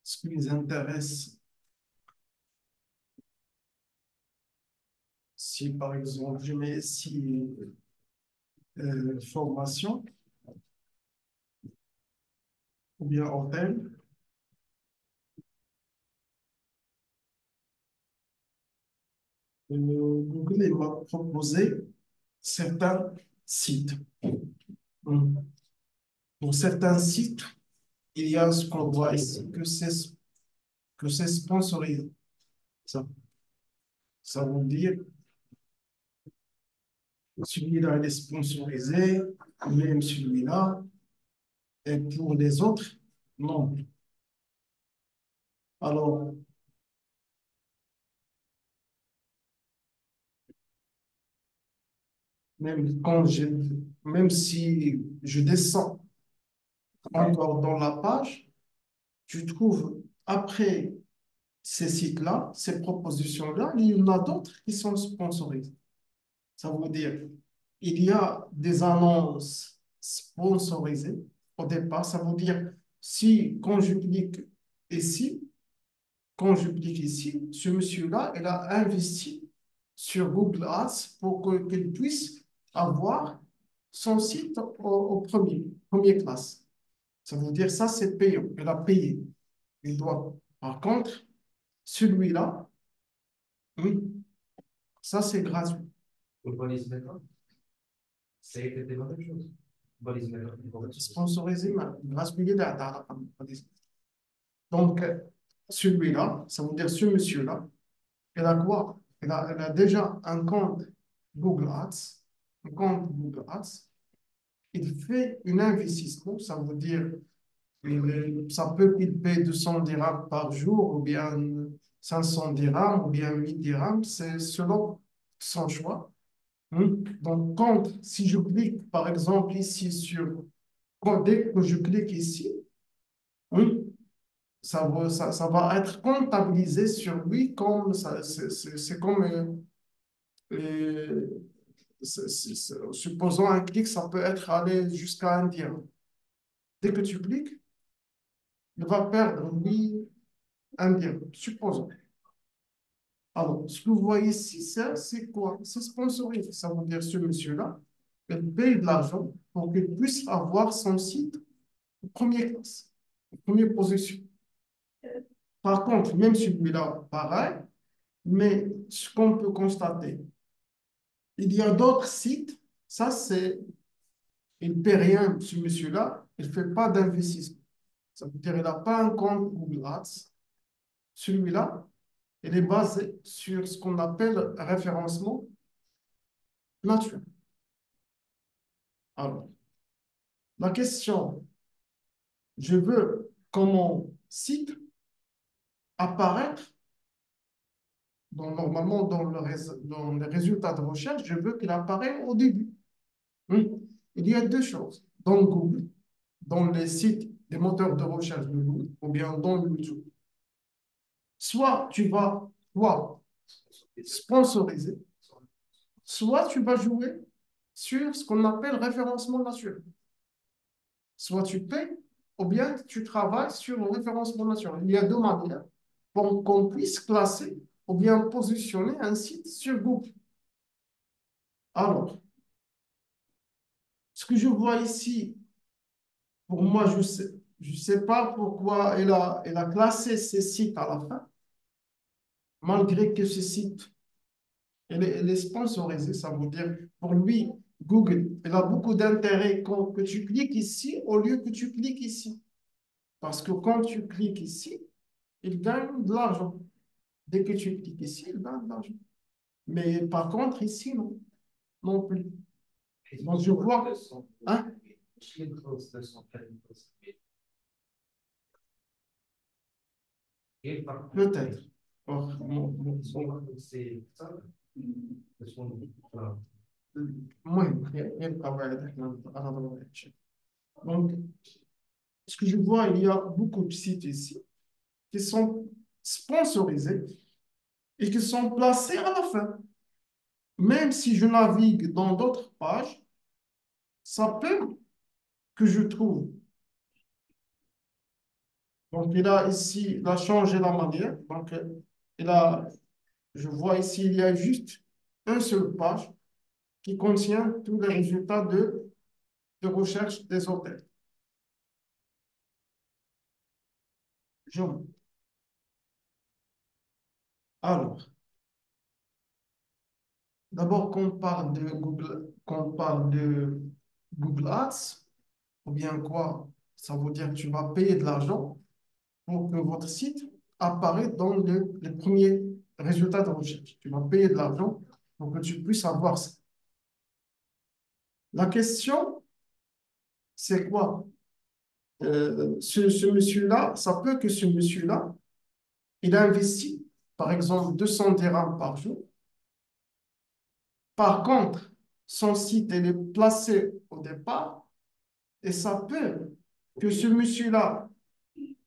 Ce qui nous intéresse, si par exemple je mets ici formation ou bien hôtel, Google il m'a proposé certains sites. Hmm. Pour certains sites, il y a ce qu'on voit ici, que c'est sponsorisé. Ça, ça veut dire celui-là, il est sponsorisé, même celui-là, et pour les autres, non. Alors, même si je descends encore dans la page, tu trouves après ces sites-là, ces propositions-là, il y en a d'autres qui sont sponsorisées. Ça veut dire, il y a des annonces sponsorisées au départ. Ça veut dire, si quand je clique ici, quand je clique ici, ce monsieur-là, il a investi sur Google Ads pour qu'il puisse avoir son site au premier classe. Ça veut dire ça, c'est payant. Il a payé. Il doit. Par contre, celui-là, oui, ça, c'est gratuit. Sponsorisé, mais gratuit. Donc, celui-là, ça veut dire ce monsieur-là, il a quoi? Il a déjà un compte Google Ads. Un compte Google Ads. Il fait un investissement, ça veut dire ça peut qu'il paye 200 dirhams par jour, ou bien 500 dirhams, ou bien 1000 dirhams, c'est selon son choix. Donc, si je clique par exemple ici dès que je clique ici, hein, ça va être comptabilisé sur lui comme c'est comme, euh, supposons un clic, ça peut être aller jusqu'à un dirham. Dès que tu cliques, il va perdre, lui, indien, supposons. Alors, ce que vous voyez ici, c'est quoi? C'est sponsorisé. Ça veut dire ce monsieur-là, il paye de l'argent pour qu'il puisse avoir son site en première classe, en première position. Par contre, même celui-là, pareil, mais ce qu'on peut constater, il y a d'autres sites, ça c'est, il ne paie rien, ce monsieur-là, il ne fait pas d'investissement. Ça veut dire qu'il n'a pas un compte Google Ads. Celui-là, il est basé sur ce qu'on appelle référencement naturel. Alors, la question, je veux que mon site apparaître normalement dans les résultats de recherche, je veux qu'il apparaisse au début. Hmm. Il y a deux choses. Dans Google, dans les sites des moteurs de recherche de Google, ou bien dans YouTube. Soit tu vas, soit sponsoriser, soit tu vas jouer sur ce qu'on appelle référencement naturel. Soit tu payes, ou bien tu travailles sur le référencement naturel. Il y a deux manières pour qu'on puisse classer ou bien positionner un site sur Google. Alors, ce que je vois ici, pour moi, je sais pas pourquoi elle a classé ces sites à la fin, malgré que ce site, elle est sponsorisée. Ça veut dire, pour lui, Google, elle a beaucoup d'intérêt que tu cliques ici au lieu que tu cliques ici. Parce que quand tu cliques ici, il gagne de l'argent. Dès que tu cliques ici, il gagne de l'argent. Mais par contre, ici, non, non plus. Donc, je vois, hein, peut-être. Or, المهم يبقى بعد احنا غنهضروا على هادشي. Donc, ce que je vois, il y a beaucoup de sites ici qui sont sponsorisés et qui sont placés à la fin. Même si je navigue dans d'autres pages, ça peut que je trouve. Donc, il a ici, il a changé la manière. Donc, il a, je vois ici, il y a juste une seule page qui contient tous les résultats de recherche des hôtels. Je- Alors, d'abord, qu'on parle de Google Ads, ou bien quoi? Ça veut dire que tu vas payer de l'argent pour que votre site apparaisse dans les premiers résultats de recherche. Tu vas payer de l'argent pour que tu puisses avoir ça. La question, c'est quoi? Ce monsieur-là, ça peut que ce monsieur-là, il a investi, par exemple, 200 dirhams par jour. Par contre, son site, il est placé au départ et ça peut que ce monsieur-là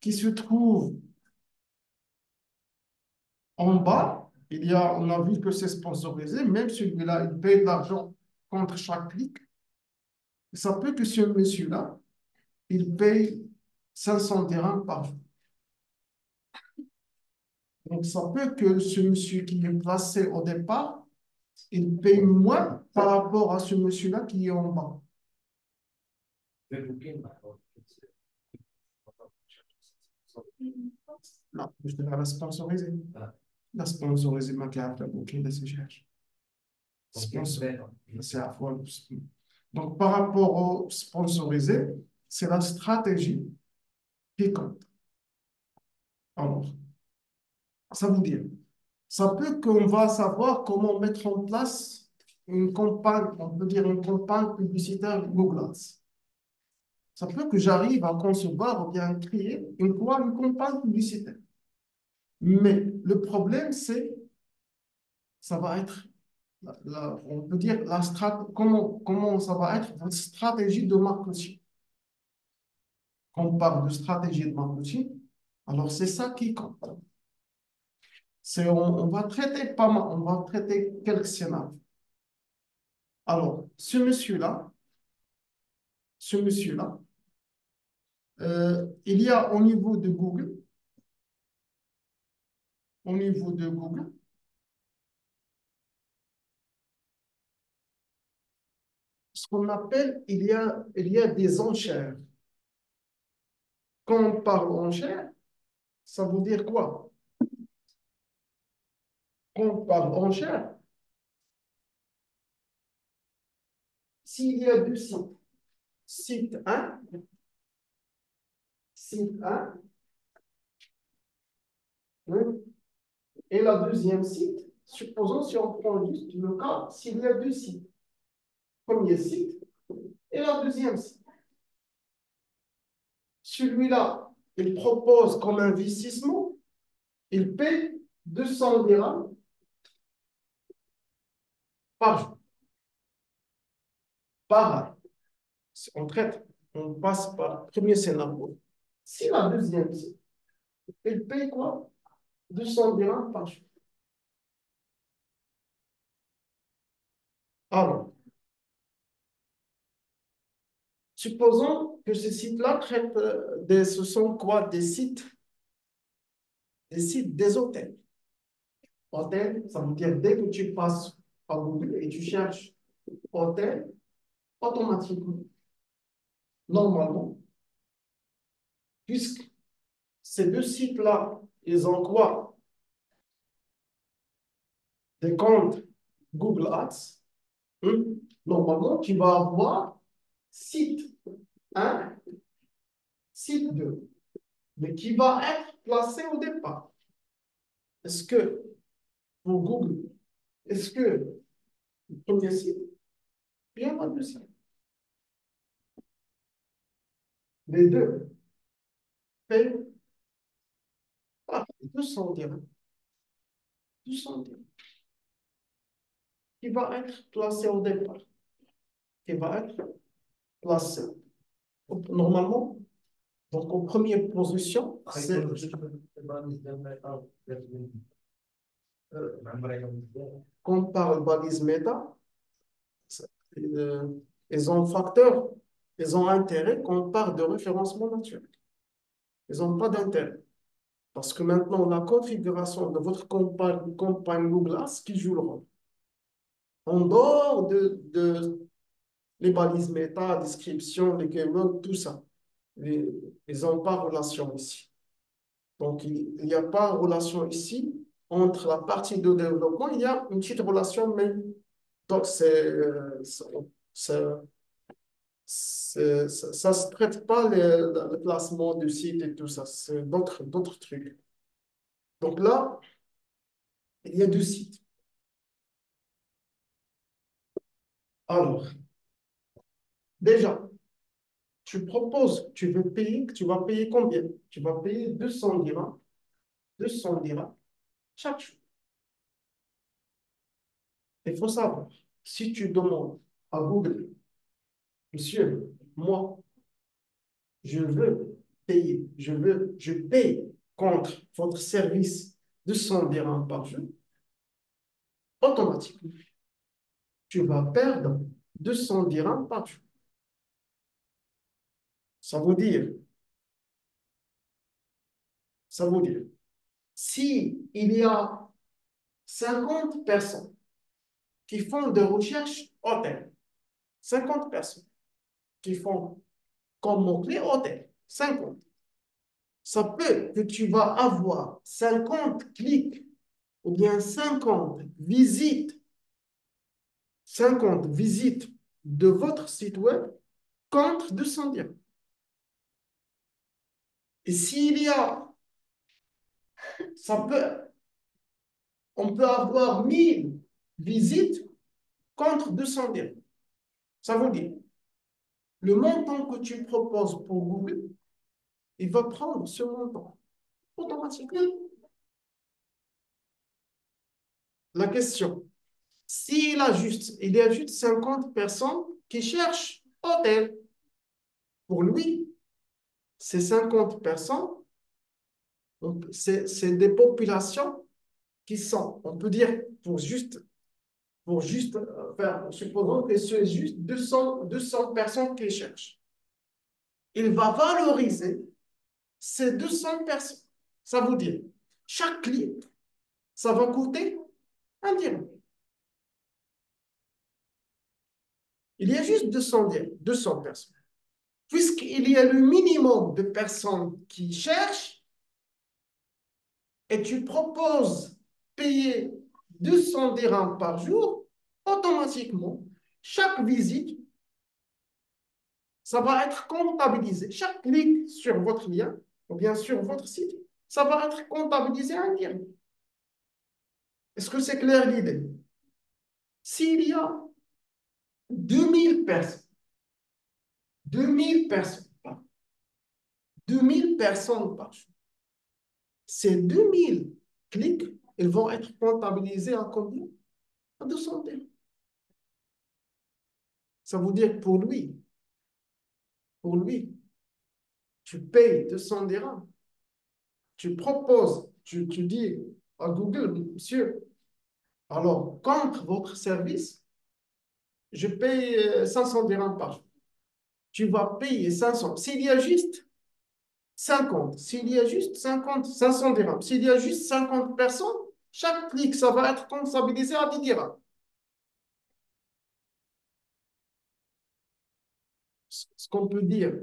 qui se trouve en bas, on a vu que c'est sponsorisé, même celui-là, il paye de l'argent contre chaque clic. Ça peut que ce monsieur-là, il paye 500 dirhams par jour. Donc, ça peut que ce monsieur qui est placé au départ, il paye moins par rapport à ce monsieur-là qui est en bas. Non, je devrais la sponsoriser. La sponsoriser, ma carte, la booking, la CGH. Sponsor, c'est à fois. Donc, par rapport au sponsorisé, c'est la stratégie qui compte. Alors, ça veut dire, ça peut qu'on va savoir comment mettre en place une campagne, on peut dire une campagne publicitaire Google Ads. Ça peut que j'arrive à concevoir ou bien créer une campagne publicitaire. Mais le problème, c'est, ça va être, on peut dire, comment ça va être votre stratégie de marketing. Quand on parle de stratégie de marketing, alors c'est ça qui compte. On va traiter pas mal, on va traiter quelques scénarios. Alors, ce monsieur-là, il y a au niveau de Google, au niveau de Google, ce qu'on appelle, il y a des enchères. Quand on parle enchères, ça veut dire quoi? Quand on parle enchères, s'il y a deux sites, site un, site 1, hein, et la deuxième site, supposons si on prend juste le cas, s'il y a deux sites, premier site et la deuxième site. Celui-là, il propose comme investissement, il paie 200 dirhams par jour, par an. On traite, on passe par le premier scénario. Si la deuxième site, il paye quoi? 200 dirhams par jour. Alors, supposons que ces sites-là traitent ce sont quoi? Des sites des hôtels. Hôtel, ça veut dire dès que tu passes par Google et tu cherches hôtel, automatiquement, normalement, puisque ces deux sites-là, ils ont quoi? Des comptes Google Ads. Hein? Normalement, tu vas avoir site 1, site 2, mais qui va être placé au départ. Est-ce que pour Google, est-ce que le premier site, bien le deuxième? Les deux payent 200 dirhams. 200 dirhams. Qui va être placé au départ, qui va être placé normalement. Donc, en première position, c'est quand on parle balise méta, euh, ils ont facteur, ils ont intérêt quand on parle de référencement naturel. Ils n'ont pas d'intérêt. Parce que maintenant, la configuration de votre campagne Google Ads qui joue le rôle. En dehors de les balises méta, description, les keywords, tout ça. Ils n'ont pas relation ici. Donc, il n'y a pas relation ici. Entre la partie de développement, il y a une petite relation, mais donc ça ne se traite pas le placement du site et tout ça. C'est d'autres trucs. Donc là, il y a deux sites. Alors, déjà, tu veux payer, tu vas payer combien? Tu vas payer 200 dirhams chaque jour. Il faut savoir, si tu demandes à Google, monsieur, moi, je veux payer, je paye contre votre service 200 dirhams par jour, automatiquement, tu vas perdre 200 dirhams par jour. Ça veut dire, ça veut dire, si il y a 50 personnes qui font des recherches hôtel, 50 personnes qui font comme mot-clé hôtel, 50. Ça peut que tu vas avoir 50 clics ou bien 50 visites de votre site web contre 200 dirhams. Et s'il y a, ça peut, on peut avoir 1000 visites contre 200 dirhams. Ça veut dire, le montant que tu proposes pour Google, il va prendre ce montant automatiquement. La question, il y a juste 50 personnes qui cherchent hôtel, pour lui, ces 50 personnes, c'est des populations qui sont, on peut dire, pour juste faire, supposons que c'est juste 200 personnes qui cherchent. Il va valoriser ces 200 personnes. Ça veut dire, chaque clic Ça va coûter 1 dirham. Il y a juste 200 dirhams, 200 personnes. Puisqu'il y a le minimum de personnes qui cherchent et tu proposes payer 200 dirhams par jour, automatiquement, chaque visite, ça va être comptabilisé. Chaque clic sur votre lien ou bien sur votre site, ça va être comptabilisé à 1 dirham. Est-ce que c'est clair l'idée? S'il y a 2000 personnes, 2000 personnes, 2000 personnes par jour, ces 2000 clics, ils vont être comptabilisés à combien? À 200 dirhams. Ça veut dire pour lui, tu payes 200 dirhams, tu proposes, tu dis à Google, monsieur, alors contre votre service, je paye 500 dirhams par jour. Tu vas payer 500. S'il y a juste 50, s'il y a juste 50, 500 dirhams, s'il y a juste 50 personnes, chaque clic, ça va être comptabilisé à 10 dirhams. Ce qu'on peut dire,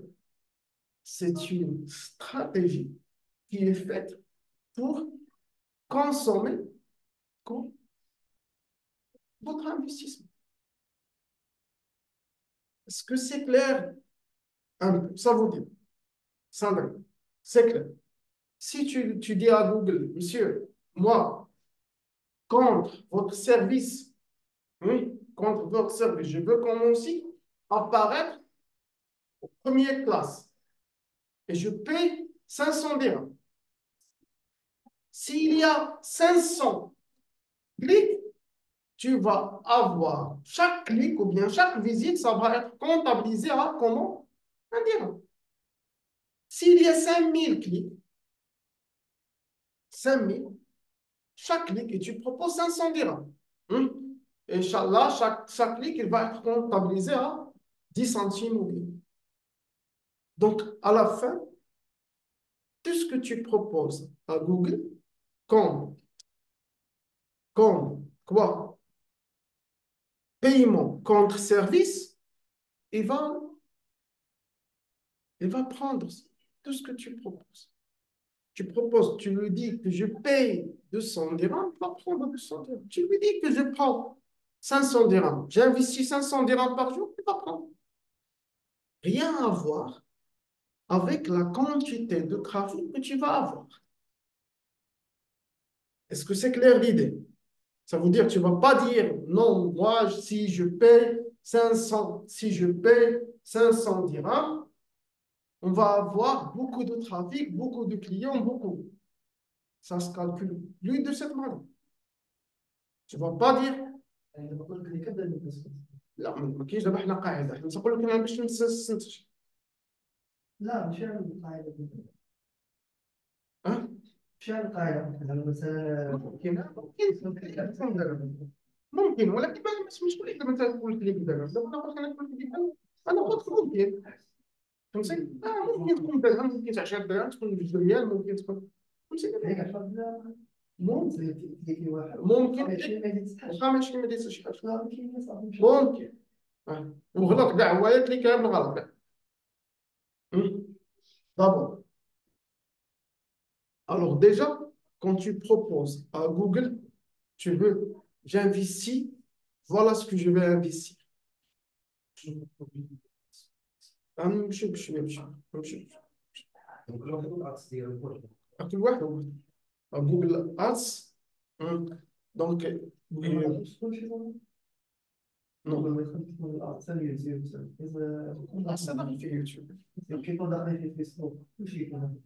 c'est une stratégie qui est faite pour consommer quoi, votre investissement. Est-ce que c'est clair? Ça vous dit, Sandra, c'est clair. Si tu dis à Google, monsieur, moi, contre votre service, oui, contre votre service, je veux que mon site apparaisse en première classe et je paye 500 dirhams. S'il y a 500 clics, tu vas avoir chaque clic ou bien chaque visite, ça va être comptabilisé à comment? 1 dirham. S'il y a 5000 clics, 5000, chaque clic, et tu proposes 500 dirhams. Hein? Inch'Allah, chaque clic, il va être comptabilisé à 10 centimes ou bien. Donc, à la fin, tout ce que tu proposes à Google comme, comme quoi? Paiement contre service, il va, il va prendre tout ce que tu proposes. Tu proposes, tu lui dis que je paye 200 dirhams, il va prendre 200 dirhams. Tu lui dis que je prends 500 dirhams, j'investis 500 dirhams par jour, il va prendre. Rien à voir avec la quantité de trafic que tu vas avoir. Est-ce que c'est clair l'idée? Ça veut dire que tu ne vas pas dire non, moi, si je paye 500, si je paye 500 dirhams, on va avoir beaucoup de trafic, beaucoup de clients, beaucoup. Ça se calcule plus de cette manière. Tu ne vas pas dire لا ما كاينش دابا حنا قاعده حنا تنقول لك انا باش نستنتج لا مش يعني القاعدة ها مش يعني القاعدة مثلا ممكن ولكن مش كل حاجه مثلا تقول كليك دابا دابا ناخذ انا نقول كليك انا قلت ممكن فهمتي ممكن تكون درهم ممكن 10 دراهم تكون 2 ريال ممكن تكون فهمتي هيك 10 دراهم ممكن تليكي واحد ممكن ماشي ما يتسحبش واخا ماشي ما دايرش شي حاجه لا ماشي ما صافي ممكن وغلط كاع هو اللي كان بالغلط كاع دابا alors déjà quand tu proposes à Google tu veux j'investis voilà ce que je vais investir نمشي بشويه بشويه نمشي كل واحد هو جوجل ادس دونك نو ما يخليش من الأحسن يوتيوب إذا احسن داخل في يوتيوب كيكون داخل في فيسبوك كلشي يكون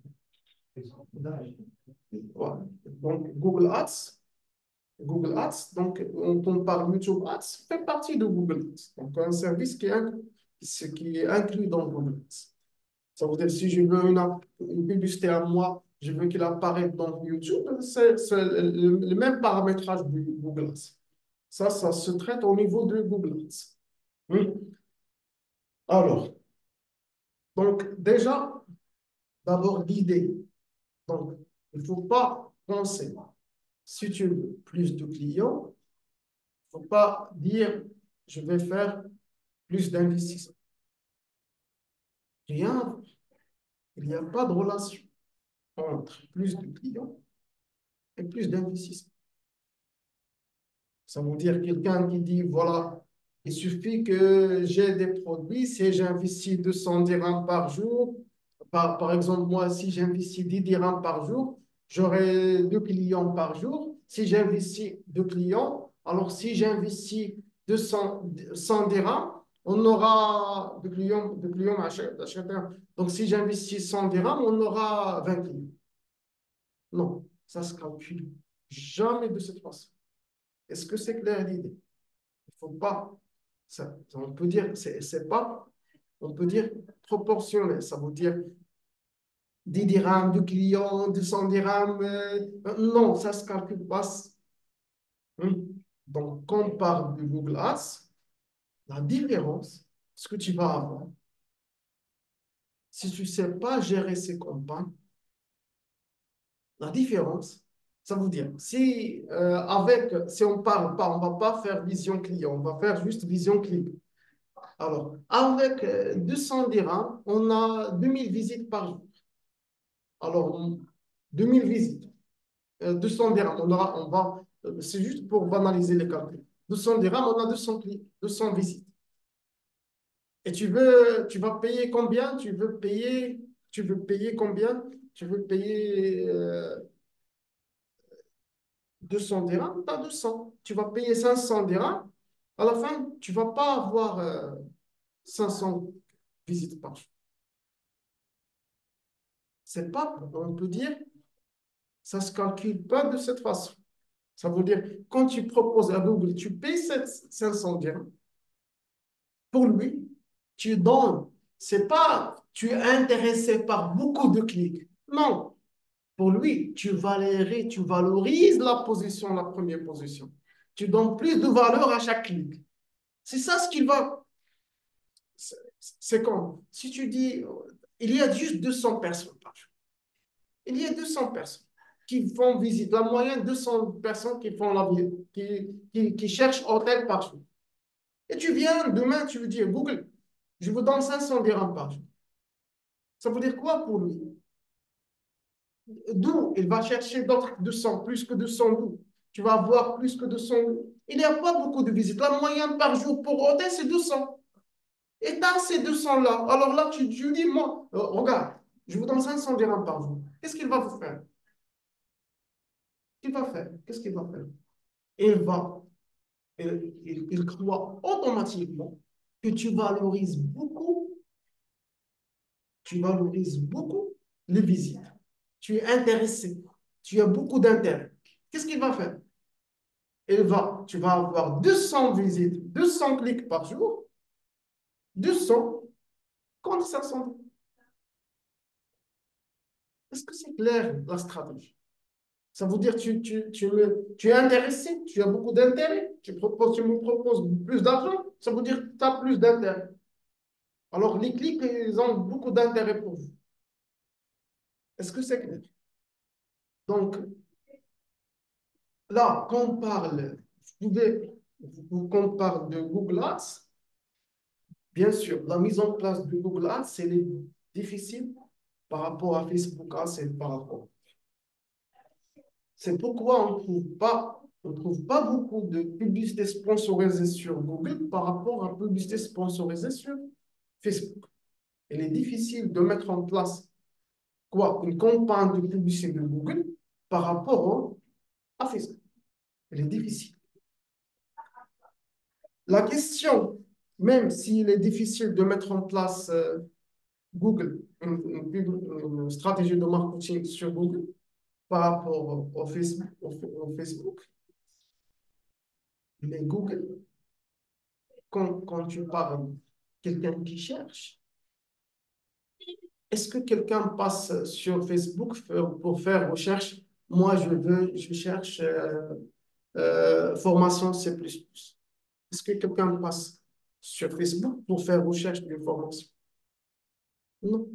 في فيسبوك داخل donc Google Ads Google Ads, donc on parle YouTube Ads, fait partie de Google Ads. Donc un service qui est inclus dans Google Ads. Ça veut dire si je veux une publicité à moi, je veux qu'il apparaisse dans YouTube, c'est le même paramétrage du Google Ads. Ça se traite au niveau de Google Ads. Alors, donc déjà, d'abord l'idée. Donc, il ne faut pas penser si tu veux plus de clients, il ne faut pas dire je vais faire plus d'investissement. Rien, il n'y a pas de relation entre plus de clients et plus d'investissement. Ça veut dire quelqu'un qui dit, voilà, il suffit que j'ai des produits, si j'investis 200 dirhams par jour, par exemple, moi, si j'investis 10 dirhams par jour, j'aurai 2 clients par jour. Si j'investis 2 clients, alors si j'investis 100 dirhams, on aura 2 clients à chacun. Donc, si j'investis 100 dirhams, on aura 20 clients. Non, ça se calcule jamais de cette façon. Est-ce que c'est clair l'idée? Il faut pas, on peut dire, c'est pas, on peut dire proportionnel. Ça veut dire 10 dirhams de clients, 200 dirhams. Non, ça se calcule pas. Hein. Donc, quand on parle de Google Ads, la différence, ce que tu vas avoir, si tu ne sais pas gérer ces campagnes, la différence, ça veut dire, si on parle pas, on va pas faire vision client, on va faire juste vision clic. Alors, avec 200 dirhams, on a 2000 visites par jour. Alors, 2000 visites, 200 dirhams, c'est juste pour banaliser les calculs. 200 dirhams, on a 200 visites. Et tu vas payer combien? Tu veux payer combien? Tu veux payer 200 dirhams, tu as 200. Tu vas payer 500 dirhams. À la fin, tu ne vas pas avoir 500 visites par jour. C'est pas, on peut dire, ça ne se calcule pas de cette façon. Ça veut dire, quand tu proposes à Google, tu payes 500 dirhams. Pour lui, tu donnes. C'est pas, tu es intéressé par beaucoup de clics. Non. Pour lui, tu valorises la position, la première position. Tu donnes plus de valeur à chaque clic. C'est ça ce qu'il va. C'est comme si tu dis, il y a juste 200 personnes par jour. Il y a 200 personnes qui font visite. La moyenne, 200 personnes qui font la visite, qui cherchent hôtel par jour. Et tu viens demain, tu veux dire, Google, je vous donne 500 dirhams par jour. Ça veut dire quoi pour lui? D'où il va chercher d'autres 200, plus que 200 d'où? Tu vas avoir plus que 200. Il n'y a pas beaucoup de visites. La moyenne par jour pour hôtel, c'est 200. Et tu as ces 200-là. Alors là, tu dis, moi, regarde, je vous donne 500 dirhams par jour. Qu'est-ce qu'il va vous faire? Qu'est-ce qu'il va faire? Qu'est-ce qu'il va faire? Il va, il croit automatiquement que tu valorises beaucoup les visites. Tu es intéressé. Tu as beaucoup d'intérêt. Qu'est-ce qu'il va faire? Tu vas avoir 200 visites, 200 clics par jour, 200 contre 500. Est-ce que c'est clair, la stratégie? Ça veut dire que tu es intéressé, tu as beaucoup d'intérêt, tu me proposes plus d'argent, ça veut dire que tu as plus d'intérêt. Alors, les clics, ils ont beaucoup d'intérêt pour vous. Est-ce que c'est clair? Donc, là, quand on parle de Google Ads, bien sûr, la mise en place de Google Ads, c'est difficile par rapport à Facebook Ads et par rapport. C'est pourquoi on trouve pas beaucoup de publicité sponsorisée sur Google par rapport à publicité sponsorisée sur Facebook. Il est difficile de mettre en place une campagne de publicité de Google par rapport à Facebook. Il est difficile. La question, même s'il est difficile de mettre en place Google, une stratégie de marketing sur Google par rapport au Facebook, mais Google, quand tu parles quelqu'un qui cherche, est-ce que quelqu'un passe sur Facebook pour faire recherche? Moi, je cherche formation C++. Est-ce que quelqu'un passe sur Facebook pour faire recherche d'une formation? Non.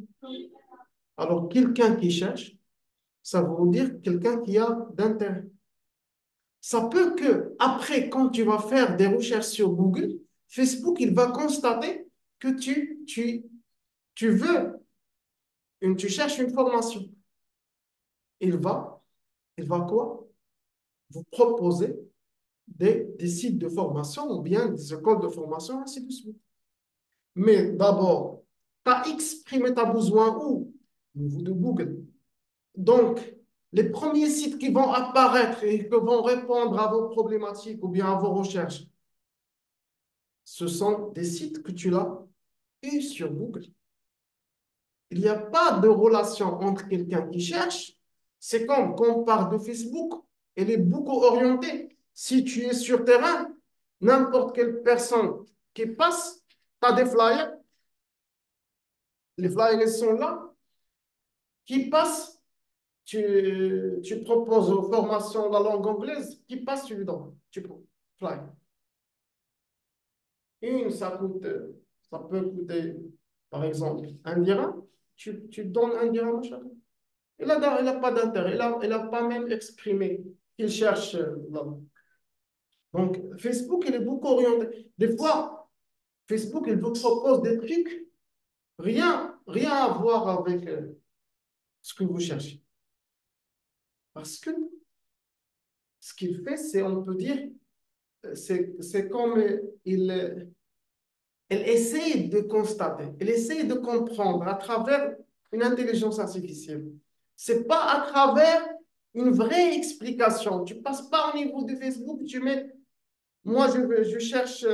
Alors, quelqu'un qui cherche, ça veut dire quelqu'un qui a d'intérêt. Ça peut que, après, quand tu vas faire des recherches sur Google, Facebook, il va constater que tu veux, tu cherches une formation. Il va, il va quoi? Vous proposer des sites de formation ou bien des écoles de formation, ainsi de suite. Mais d'abord, tu as exprimé ta besoin où? Au niveau de Google. Donc, les premiers sites qui vont apparaître et qui vont répondre à vos problématiques ou bien à vos recherches, ce sont des sites que tu l'as eu sur Google. Il n'y a pas de relation entre quelqu'un qui cherche. C'est comme quand on parle de Facebook, elle est beaucoup orientée. Si tu es sur terrain, n'importe quelle personne qui passe, tu as des flyers. Les flyers ils sont là, qui passent. Tu proposes aux formations de la langue anglaise, qui passe, tu lui donnes. Tu prends. Fly. Une, ça peut coûter, par exemple, 1 dirham. Tu donnes 1 dirham à chacun. Il n'a pas d'intérêt. Il n'a pas même exprimé qu'il cherche là. Donc, Facebook, il est beaucoup orienté. Des fois, Facebook, il vous propose des trucs, rien à voir avec ce que vous cherchez. Parce que ce qu'il fait, c'est, on peut dire, c'est comme elle essaye de constater, elle essaye de comprendre à travers une intelligence artificielle. C'est pas à travers une vraie explication. Tu passes pas au niveau de Facebook, tu mets, moi je cherche,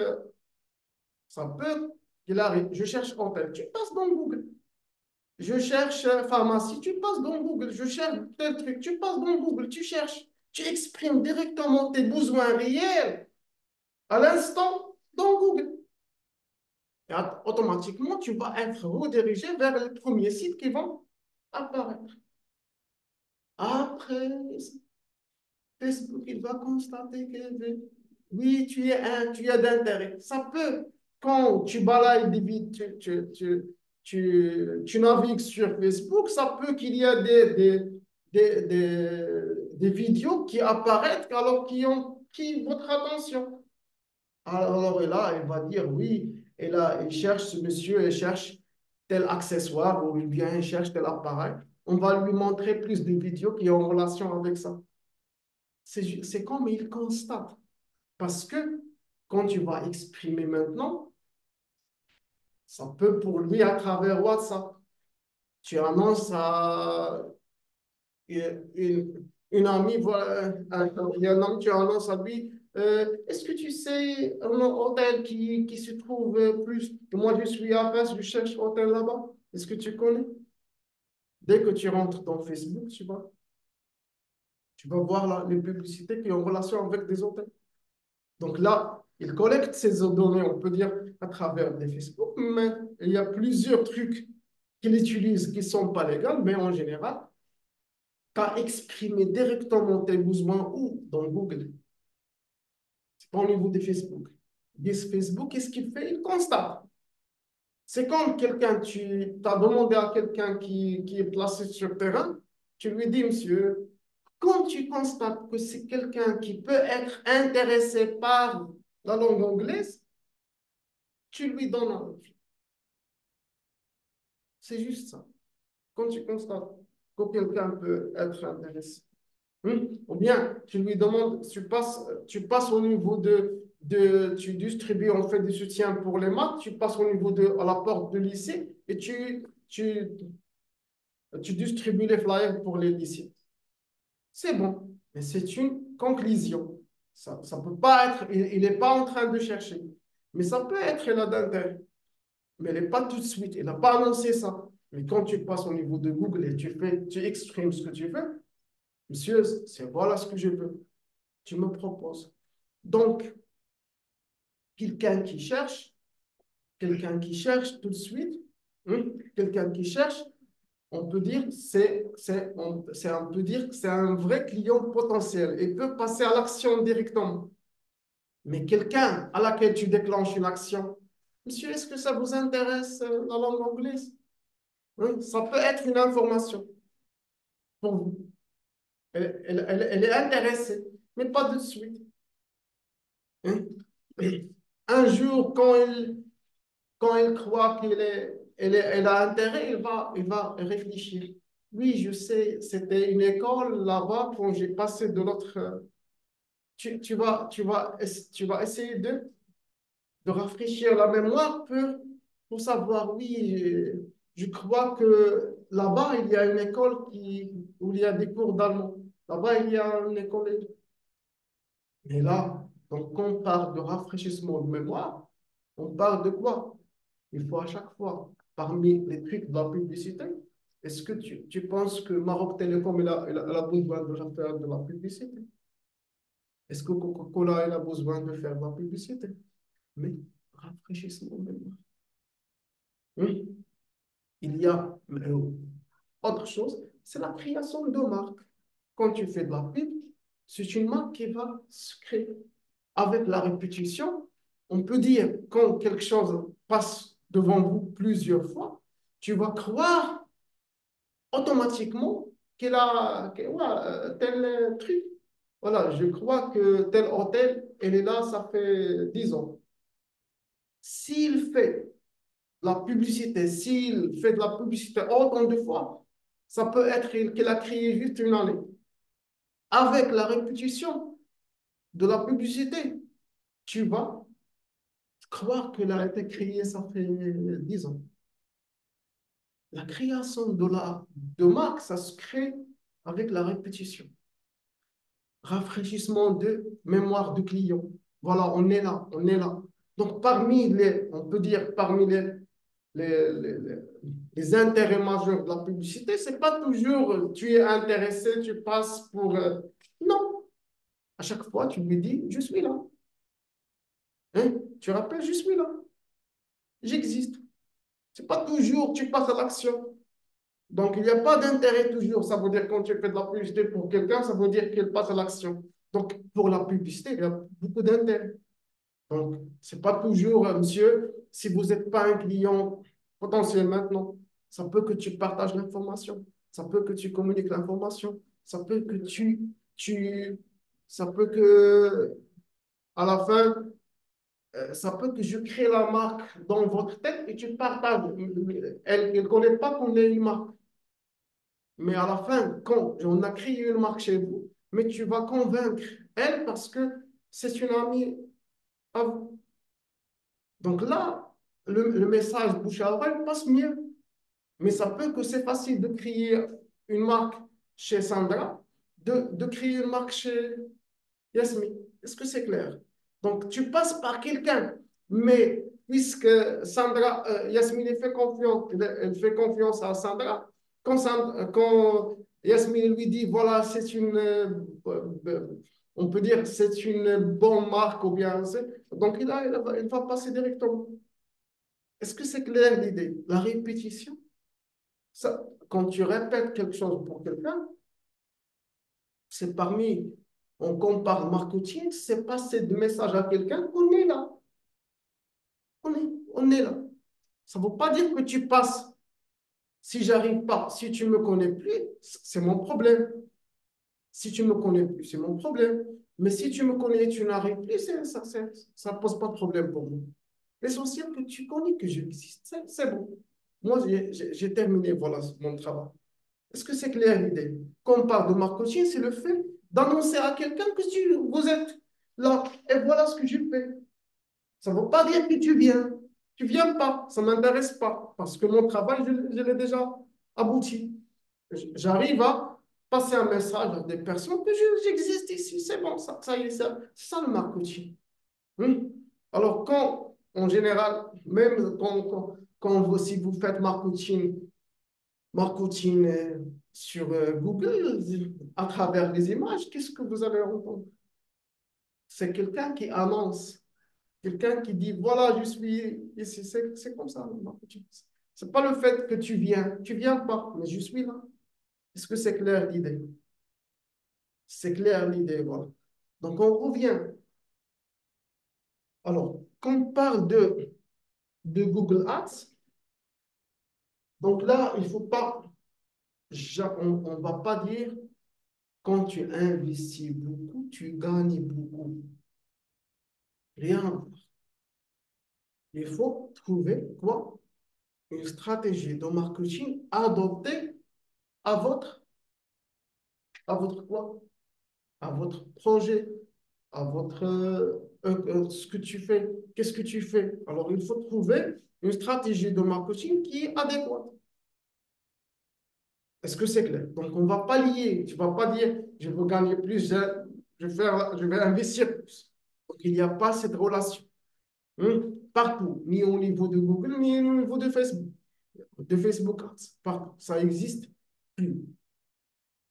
ça peut qu'il arrive, je cherche hôtel, tu passes dans Google. Je cherche pharmacie, tu passes dans Google. Je cherche tel truc, tu passes dans Google, tu cherches. Tu exprimes directement tes besoins réels à l'instant dans Google. Et automatiquement, tu vas être redirigé vers les premiers sites qui vont apparaître. Après, Facebook, il va constater que oui, tu as d'intérêt. Ça peut, quand tu balayes des vides, tu navigues sur Facebook, ça peut qu'il y a des vidéos qui apparaissent alors qui ont pris votre attention. Alors là, il va dire oui, et là, il cherche ce monsieur, il cherche tel accessoire ou bien il cherche tel appareil. On va lui montrer plus de vidéos qui ont en relation avec ça. C'est comme il constate. Parce que quand tu vas exprimer maintenant, ça peut pour lui à travers WhatsApp. Tu annonces à une amie, voilà, il y a un homme, tu annonces à lui, est-ce que tu sais un hôtel qui se trouve plus, moi je suis à Reims, je cherche un hôtel là-bas. Est-ce que tu connais? Dès que tu rentres dans Facebook, tu vas voir là, les publicités qui ont relation avec des hôtels. Donc là, il collecte ces données, on peut dire, à travers des Facebook, mais il y a plusieurs trucs qu'il utilise qui ne sont pas légaux, mais en général, tu as exprimé directement tes besoins où? Dans Google. C'est pas au niveau de Facebook. Facebook, qu'est-ce qu'il fait? Il constate. C'est comme quelqu'un, tu as demandé à quelqu'un qui est placé sur le terrain, tu lui dis, monsieur, quand tu constates que c'est quelqu'un qui peut être intéressé par la langue anglaise, tu lui donnes un avis. C'est juste ça. Quand tu constates que quelqu'un peut être intéressé. Ou bien, tu lui demandes, tu passes au niveau tu distribues, on fait du soutien pour les maths, tu passes au niveau à la porte de lycée et tu distribues les flyers pour les lycées. C'est bon, mais c'est une conclusion. Ça ne peut pas être, il n'est pas en train de chercher. Mais ça peut être là d'intérêt. Mais elle n'est pas tout de suite. Elle n'a pas annoncé ça. Mais quand tu passes au niveau de Google et tu exprimes ce que tu veux, monsieur, c'est voilà ce que je veux. Tu me proposes. Donc, quelqu'un qui cherche, quelqu'un qui cherche tout de suite, quelqu'un qui cherche, on peut dire on peut dire que c'est un vrai client potentiel et peut passer à l'action directement. Mais quelqu'un à laquelle tu déclenches une action, monsieur, est-ce que ça vous intéresse la langue anglaise? Ça peut être une information pour vous. Elle est intéressée. mais pas de suite. Hein? Et un jour, quand il croit elle a intérêt, il va réfléchir. Oui, je sais, c'était une école là-bas quand j'ai passé de l'autre. Tu vas essayer de rafraîchir la mémoire pour savoir, oui, je crois que là-bas, il y a une école où il y a des cours d'allemand. Là-bas, il y a une école. Et là, donc, quand on parle de rafraîchissement de mémoire, on parle de quoi? Il faut à chaque fois, parmi les trucs de la publicité, est-ce que tu penses que Maroc Télécom, elle a besoin de faire de la publicité? Est-ce que Coca-Cola, elle a besoin de faire de la publicité? Mais rafraîchissement de mémoire. Oui, il y a autre chose, c'est la création de marques. Quand tu fais de la pub, c'est une marque qui va se créer. Avec la répétition, on peut dire quand quelque chose passe devant vous plusieurs fois, tu vas croire automatiquement ouais, tel truc. Voilà, je crois que tel hôtel, elle est là, ça fait 10 ans. S'il fait s'il fait de la publicité autant de fois, ça peut être qu'il a créé juste une année. Avec la répétition de la publicité, tu vas croire qu'elle a été créée, ça fait 10 ans. La création de marque, ça se crée avec la répétition. Rafraîchissement de mémoire du client. Voilà, on est là, on est là. Donc, on peut dire, parmi les, les, les- les intérêts majeurs de la publicité, c'est pas toujours tu es intéressé, tu passes pour. Non, à chaque fois, tu lui dis, je suis là. Hein? Tu rappelles, je suis là. J'existe. C'est pas toujours tu passes à l'action. Donc, il n'y a pas d'intérêt toujours. Ça veut dire quand tu fais de la publicité pour quelqu'un, ça veut dire qu'il passe à l'action. Donc, pour la publicité, il y a beaucoup d'intérêt. Donc, ce n'est pas toujours, monsieur, si vous n'êtes pas un client potentiel maintenant, ça peut que tu partages l'information, ça peut que tu communiques l'information, ça peut que ça peut que, à la fin, ça peut que je crée la marque dans votre tête et tu partages. Elle ne connaît pas qu'on est une marque. Mais à la fin, quand on a créé une marque chez vous, mais tu vas convaincre elle parce que c'est une amie à vous. Donc là, le message bouche à oreille passe mieux. Mais ça peut que c'est facile de créer une marque chez Sandra, de créer une marque chez Yasmine. Est-ce que c'est clair? Donc, tu passes par quelqu'un, mais puisque Yasmine elle fait confiance à Sandra, quand Yasmine lui dit, voilà, on peut dire, c'est une bonne marque ou bien, donc il va passer directement. Est-ce que c'est clair l'idée? La répétition, quand tu répètes quelque chose pour quelqu'un, c'est on compare marketing, c'est passer de message à quelqu'un qu'on est là. On est là. Ça ne veut pas dire que tu passes. Si j'arrive pas, si tu me connais plus, c'est mon problème. Si tu me connais plus, c'est mon problème. Mais si tu me connais et tu n'arrives plus, ça pose pas de problème pour moi. L'essentiel que tu connais que j'existe, c'est bon. Moi, j'ai terminé, voilà mon travail. Est-ce que c'est clair l'idée? Quand on parle de marketing, c'est le fait d'annoncer à quelqu'un que vous êtes là. Et voilà ce que je fais. Ça ne veut pas dire que tu viens. Tu ne viens pas. Ça ne m'intéresse pas. Parce que mon travail, je l'ai déjà abouti. J'arrive à passer un message à des personnes que j'existe ici. C'est bon, ça y est, c'est ça le marketing. Alors, en général, même si vous faites marketing sur Google, à travers les images, qu'est-ce que vous allez entendre? C'est quelqu'un qui annonce, quelqu'un qui dit, voilà, je suis ici. C'est comme ça, le marketing. Ce n'est pas le fait que tu viens pas, mais je suis là. Est-ce que c'est clair l'idée? C'est clair l'idée, voilà. Donc, on revient. Alors, quand on parle de Google Ads, donc là, il ne faut pas, on ne va pas dire Quand tu investis beaucoup, tu gagnes beaucoup. Rien. Il faut trouver quoi? Une stratégie de marketing adaptée à à votre quoi? À votre projet, à votre ce que tu fais. Qu'est-ce que tu fais? Alors, il faut trouver une stratégie de marketing qui est adéquate. Est-ce que c'est clair? Donc, on ne va pas lier. Tu ne vas pas dire, je veux gagner plus, je vais investir plus. Donc, il n'y a pas cette relation. Partout, ni au niveau de Google, ni au niveau de Facebook Ads. Partout, ça existe plus.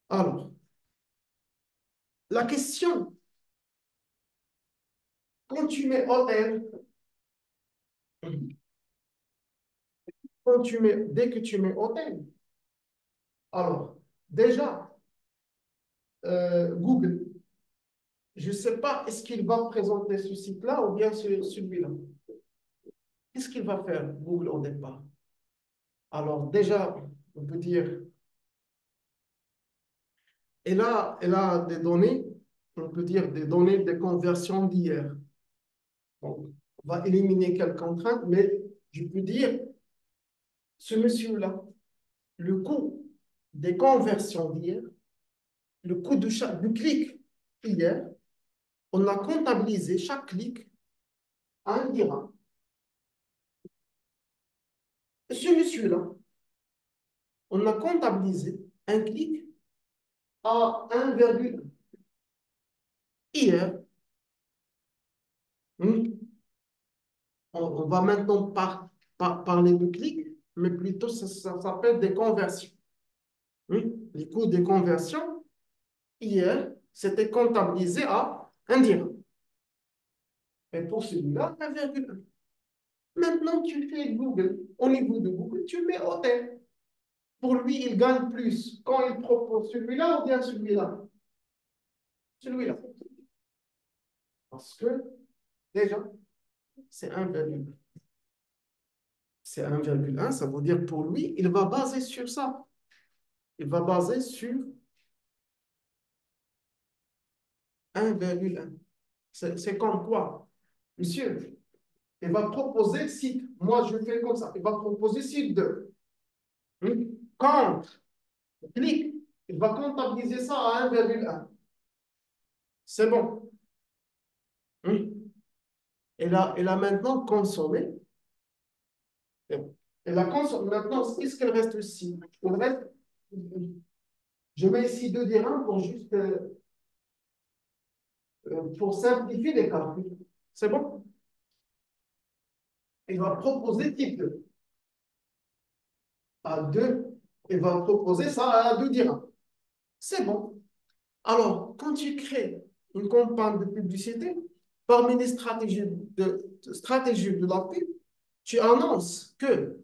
Alors, la question, quand tu mets hôtel, dès que tu mets hôtel, alors, déjà, Google, je ne sais pas, est-ce qu'il va présenter ce site-là ou bien celui-là? Qu'est-ce qu'il va faire, Google, au départ? Alors, déjà, on peut dire, elle a des données, on peut dire des données de conversion d'hier. Donc, on va éliminer quelques contraintes, mais je peux dire, ce monsieur-là, le coût des conversions d'hier, le coût du clic hier, on a comptabilisé chaque clic à 1 dirham. Et ce monsieur-là, on a comptabilisé un clic à 1,1. Hier, on va maintenant parler de clics, mais plutôt ça s'appelle des conversions. Les coûts de conversion, hier, c'était comptabilisé à 1 dirham. Et pour celui-là, 1,1. Maintenant, tu fais Google. Au niveau de Google, tu mets hôtel. Pour lui, il gagne plus quand il propose celui-là ou bien celui-là? Celui-là. Parce que, déjà, c'est 1,1. C'est 1,1, ça veut dire pour lui, il va baser sur ça. Il va baser sur 1,1. C'est comme quoi? Monsieur, il va proposer site. Moi, je fais comme ça. Il va proposer site 2. Quand clique, il va comptabiliser ça à 1,1. C'est bon. Elle a maintenant consommé. Elle a consommé. Maintenant, qu'est-ce qu'il reste ici? Il reste, je mets ici 2 dirhams pour juste pour simplifier les calculs. C'est bon? Il va proposer type 2 à 2. Il va proposer ça à 2 dirhams. C'est bon. Alors, quand tu crées une campagne de publicité, parmi les stratégies de la pub, tu annonces que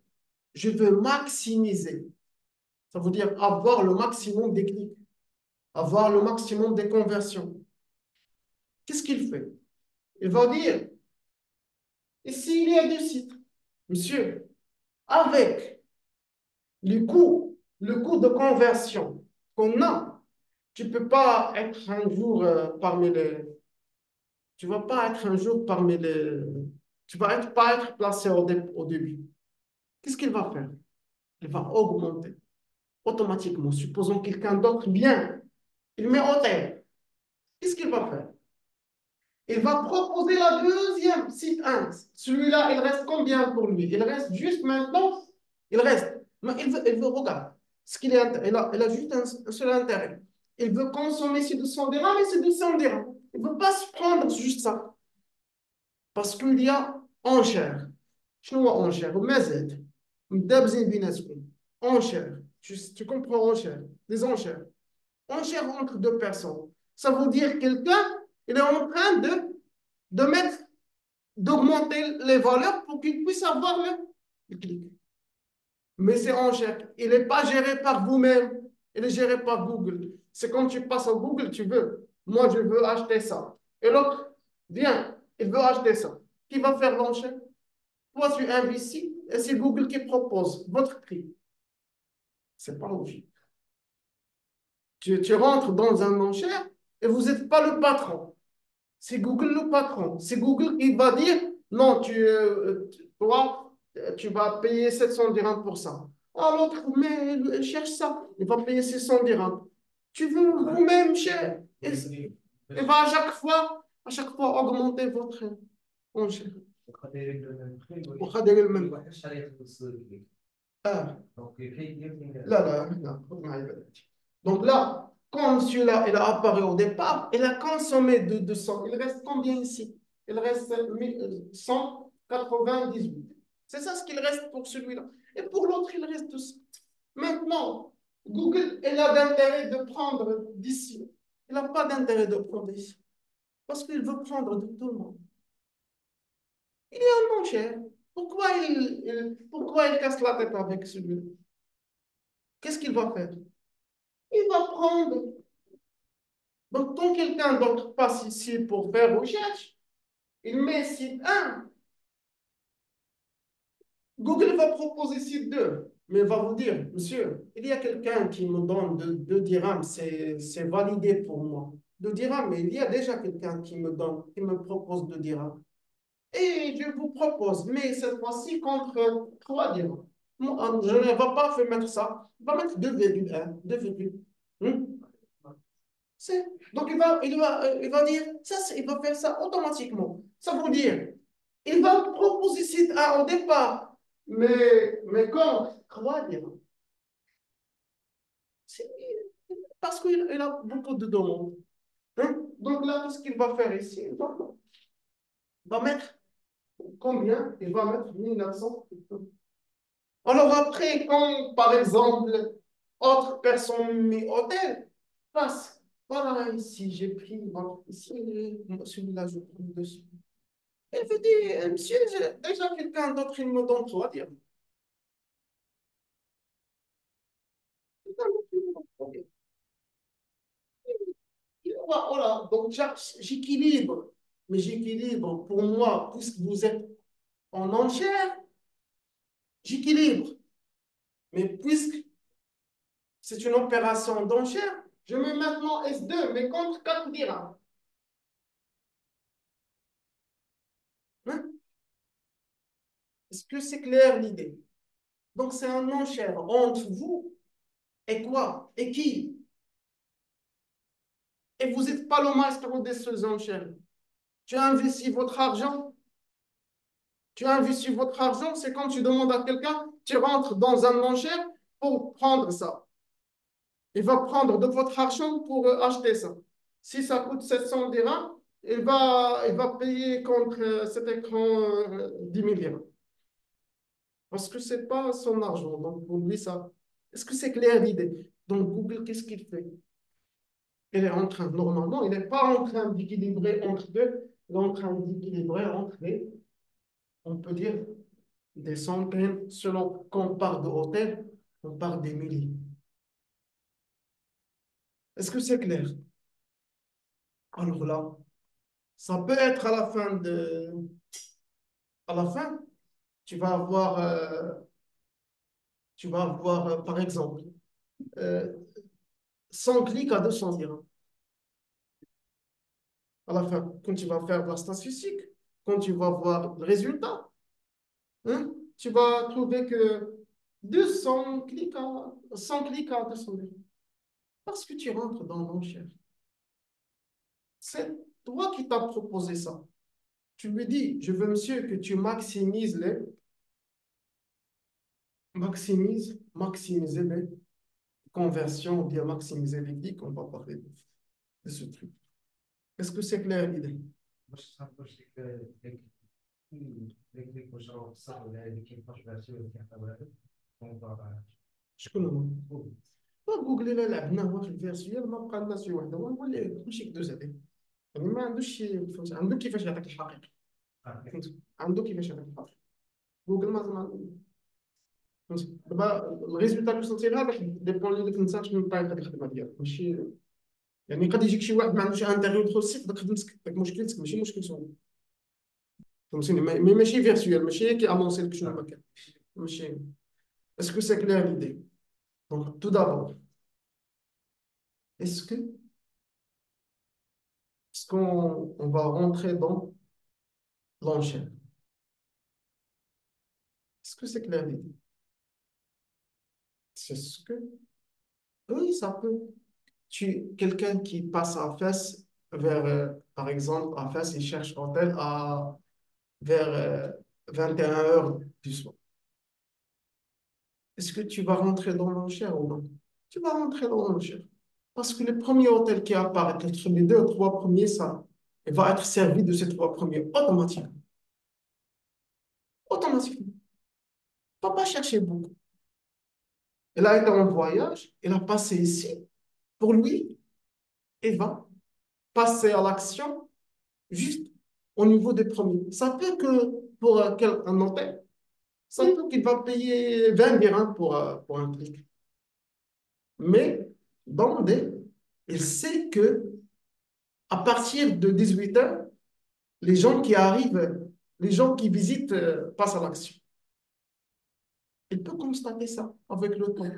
je veux maximiser. Ça veut dire avoir le maximum des clics, avoir le maximum des conversions. Qu'est-ce qu'il fait? Il va dire, ici, il y a 2 sites. Monsieur, avec le coût de conversion qu'on a, tu ne peux pas être un jour parmi les... Tu vas pas être un jour parmi les... Tu vas pas être placé au début. Qu'est-ce qu'il va faire? Il va augmenter automatiquement. Supposons quelqu'un d'autre vient, il met hôtel. Qu'est-ce qu'il va faire? Il va proposer la deuxième site 1. Celui-là, il reste combien pour lui? Il reste juste maintenant, il reste. Mais il veut regarder. Ce qu'il est, il a juste un seul intérêt. Il veut consommer ces 200 dirhams et ces 200 dirhams. Il ne veut pas se prendre juste ça. Parce qu'il y a enchère. شنو هو enchère؟ مازاد مدابزين بيناتكم. Enchère. Tu comprends enchère? Les enchères. Enchère entre 2 personnes. Ça veut dire quelqu'un, il est en train de mettre, d'augmenter les valeurs pour qu'il puisse avoir le clic. Mais c'est enchère. Il n'est pas géré par vous-même. Il est géré par Google. C'est quand tu passes au Google, tu veux. Moi, je veux acheter ça. Et l'autre, viens, il veut acheter ça. Qui va faire l'enchère? Toi, tu investis et c'est Google qui propose votre prix. C'est pas logique. Tu rentres dans un enchère et vous n'êtes pas le patron. C'est Google le patron. C'est Google qui va dire, non, toi, tu vas payer 700 dirhams pour ça. Ah, l'autre, mais il cherche ça. Il va payer 600 dirhams. Tu veux vous-même, cher. Et va à chaque fois augmenter votre enchère. وخلي المهم آه. لا لا لا مع عبادتي. Donc là, comme celui-là, il a apparu au départ, il a consommé de 200. Il reste combien ici? Il reste 198. C'est ça ce qu'il reste pour celui-là. Et pour l'autre, il reste 200. Maintenant, Google, il a d'intérêt de prendre d'ici. Il n'a pas d'intérêt de prendre ici. Parce qu'il veut prendre de tout le monde. Il est un non-cher. Pourquoi il casse la tête avec celui-là? Qu'est-ce qu'il va faire? Il va prendre. Donc, quand quelqu'un d'autre passe ici pour faire recherche, il met site 1. Google va proposer site 2. Mais il va vous dire, monsieur, il y a quelqu'un qui me donne 2 dirhams, c'est validé pour moi. 2 dirhams, mais il y a déjà quelqu'un qui me propose 2 dirhams. Et je vous propose, mais cette fois-ci contre 3 dirhams. Moi, je ne vais pas mettre ça. Je vais mettre 2,1, 2, donc, il va dire, il va faire ça automatiquement. Ça veut dire, il va proposer site A au départ, mais quand 3 dirhams. C'est parce qu'il a beaucoup de demandes. Hein? Donc là, tout ce qu'il va faire ici, va mettre combien? Il va mettre 1900. Alors après, quand, par exemple, autre personne met hôtel, passe. Voilà, ici, j'ai pris, bon, ici, celui-là, je prends dessus. Il veut dire, monsieur, déjà quelqu'un d'autre, il me donne 3 dirhams. Quelqu'un d'autre, il me donne 3 dirhams. Voilà, donc j'équilibre. Mais j'équilibre pour moi, puisque vous êtes en enchère, j'équilibre. Mais puisque c'est une opération d'enchère, je mets maintenant S2, mais contre 4 dirhams. Hein? Est-ce que c'est clair l'idée? Donc c'est un enchère entre vous et quoi? Et qui? Et vous n'êtes pas le maître de ces enchères. Tu as investi votre argent. Tu as investi votre argent, c'est quand tu demandes à quelqu'un, tu rentres dans un enchère pour prendre ça. Il va prendre de votre argent pour acheter ça. Si ça coûte 700 dirhams, il va payer contre cet écran 10 000 dirhams. Parce que ce n'est pas son argent. Donc, pour lui, ça. Est-ce que c'est clair l'idée? Donc, Google, qu'est-ce qu'il fait? Il est en train, normalement, il n'est pas en train d'équilibrer entre deux, il est en train d'équilibrer entre les, on peut dire, des centaines, selon qu'on parle de hôtels, on parle des milliers. Est-ce que c'est clair? Alors là, ça peut être à la fin, tu vas avoir, par exemple, euh, 100 clics à 200 dirhams. À la fin, quand tu vas faire de la statistique, quand tu vas voir le résultat, hein, tu vas trouver que 100 clics à 200 dirhams. Parce que tu rentres dans l'enchère. C'est toi qui t'as proposé ça. Tu lui dis, je veux, monsieur, que tu maximiser les conversions, ou bien maximiser les clics, on va parler de ce truc. Est-ce que c'est clair l'idée? شكون هو جوجل الا لعبنا هو في الفيرسيال ما بقى لنا شي واحد هو اللي كلشي كدوز عليه يعني ما عندوش فهمت عنده كيفاش يعطيك الحقيقه فهمت عنده كيفاش يعطيك الحقيقه جوجل فهمت دابا الريزولتا اللي وصلتي لها باش ديبون لي ديك انت شنو طايق هذه الخدمه ديالك ماشي يعني قد يجيك شي واحد ما عندوش انترفيو يدخل السيت داك خدمتك داك مشكلتك ماشي مشكلته فهمتيني ماشي فيرتويال ماشي كي انونسي لك شنو ما كان ماشي اسكو سي كلير ليدي دونك تو دابور Est-ce que, est-ce qu'on va rentrer dans l'enchère? Est-ce que c'est clair l'idée? C'est ce que, oui, ça peut. Quelqu'un qui passe à Fès vers, par exemple, à Fès, il cherche hôtel vers 21 heures du soir. Est-ce que tu vas rentrer dans l'enchère ou non? Tu vas rentrer dans l'enchère. Parce que le premier hôtel qui apparaît entre les deux, trois premiers, ça, il va être servi de ces trois premiers automatiquement. Automatiquement. Il ne va pas chercher beaucoup. Il a été en voyage, il a passé ici. Pour lui, il va passer à l'action juste au niveau des premiers. Ça peut que pour un hôtel, ça peut qu'il va payer 20 dirhams pour un truc. Mais dans des, il sait que à partir de 18 heures, les gens qui arrivent, les gens qui visitent passent à l'action. Il peut constater ça avec le temps.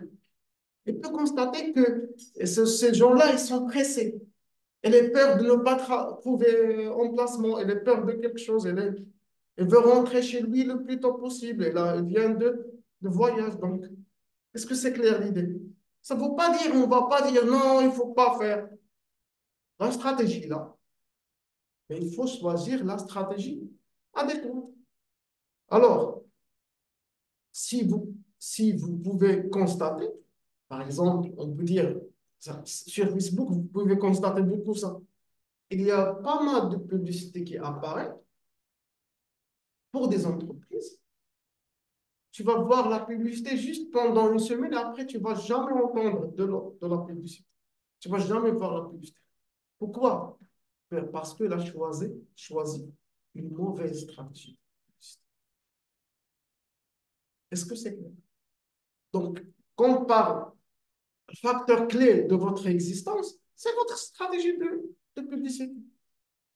Il peut constater que ces gens-là, ils sont pressés. Elle a peur de ne pas trouver emplacement, elle a peur de quelque chose, elle veut rentrer chez lui le plus tôt possible. Et là, elle vient de voyage. Donc, est-ce que c'est clair l'idée? Ça ne veut pas dire, on ne va pas dire non, il ne faut pas faire la stratégie là. Mais il faut choisir la stratégie adéquate. Alors, si vous pouvez constater, par exemple, on peut dire, sur Facebook, vous pouvez constater beaucoup ça. Il y a pas mal de publicités qui apparaissent pour des entreprises. Tu vas voir la publicité juste pendant une semaine et après, tu ne vas jamais entendre de la publicité. Tu ne vas jamais voir la publicité. Pourquoi? Parce que a choisi une mauvaise stratégie. Est-ce que c'est clair? Donc, quand on parle facteur clé de votre existence, c'est votre stratégie de publicité.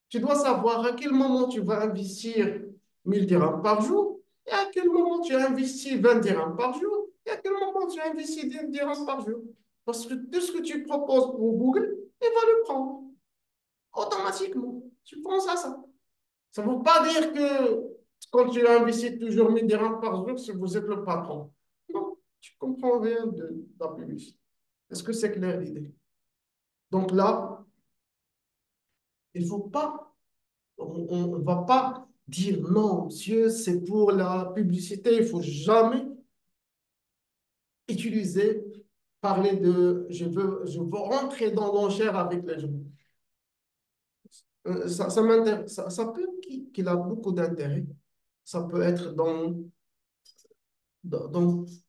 Tu dois savoir à quel moment tu vas investir 1000 dirhams par jour et à quel moment tu investis 20 dirhams par jour et à quel moment tu investis 10 dirhams par jour. Parce que tout ce que tu proposes pour Google, il va le prendre automatiquement. Tu penses à ça. Ça ne veut pas dire que quand tu investis toujours 1000 dirhams par jour, si vous êtes le patron. Non, tu comprends rien de la publicité. Est-ce que c'est clair l'idée? Donc là, il ne faut pas, on ne va pas dire non, monsieur, c'est pour la publicité, il ne faut jamais utiliser, parler de je veux rentrer dans l'enchère avec les gens. Ça m'intéresse, ça peut qu'il a beaucoup d'intérêt. Ça peut être dans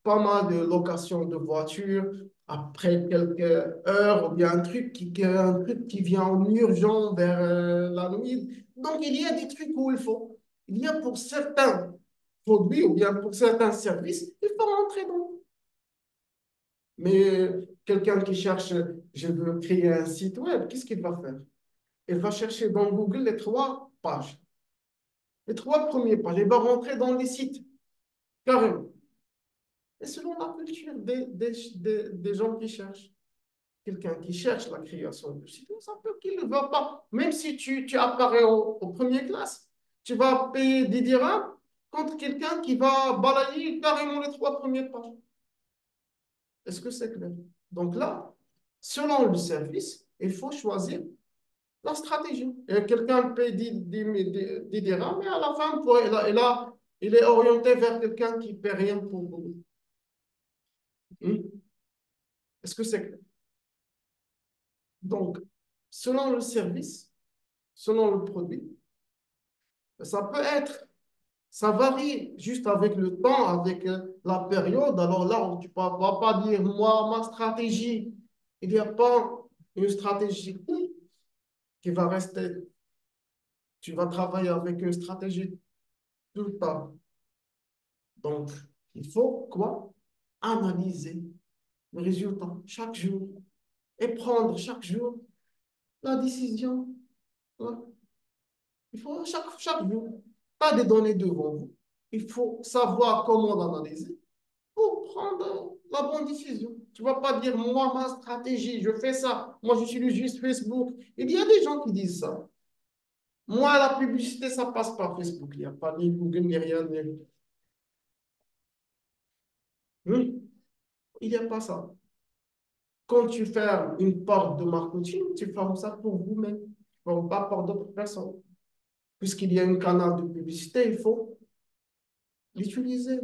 pas mal de locations de voitures, après quelques heures, ou bien un truc qui vient en urgence vers la nuit. Donc, il y a des trucs où il faut. Il y a pour certains produits ou bien pour certains services, il faut rentrer dans. Mais quelqu'un qui cherche, je veux créer un site web, qu'est-ce qu'il va faire? Il va chercher dans Google les trois pages. Les trois premières pages. Il va rentrer dans les sites, carrément. Et selon la culture des gens qui cherchent. Quelqu'un qui cherche la création de site, ça peut qu'il ne va pas. Même si tu apparais au premier classe, tu vas payer 10 dirhams contre quelqu'un qui va balayer carrément les trois premières pages. Est-ce que c'est clair? Donc là, selon le service, il faut choisir la stratégie. Et quelqu'un paye 10 dirhams, mais à la fin, il est orienté vers quelqu'un qui ne paie rien pour vous. Est-ce que c'est clair? Donc, selon le service, selon le produit, ça peut être, ça varie juste avec le temps, avec la période. Alors là, tu ne vas pas dire, moi, ma stratégie, il n'y a pas une stratégie qui va rester. Tu vas travailler avec une stratégie tout le temps. Donc, il faut quoi? Analyser le résultat chaque jour et prendre chaque jour la décision. Ouais. Il faut chaque jour, pas des données devant vous. Il faut savoir comment l'analyser pour prendre la bonne décision. Tu ne vas pas dire, moi, ma stratégie, je fais ça. Moi, j'utilise juste Facebook. Il y a des gens qui disent ça. Moi, la publicité, ça passe par Facebook. Il n'y a pas ni Google, ni rien. Il n'y a pas ça. Quand tu fermes une porte de marketing, tu fermes ça pour vous-même. Tu ne fermes pas pour d'autres personnes. Puisqu'il y a un canal de publicité, il faut l'utiliser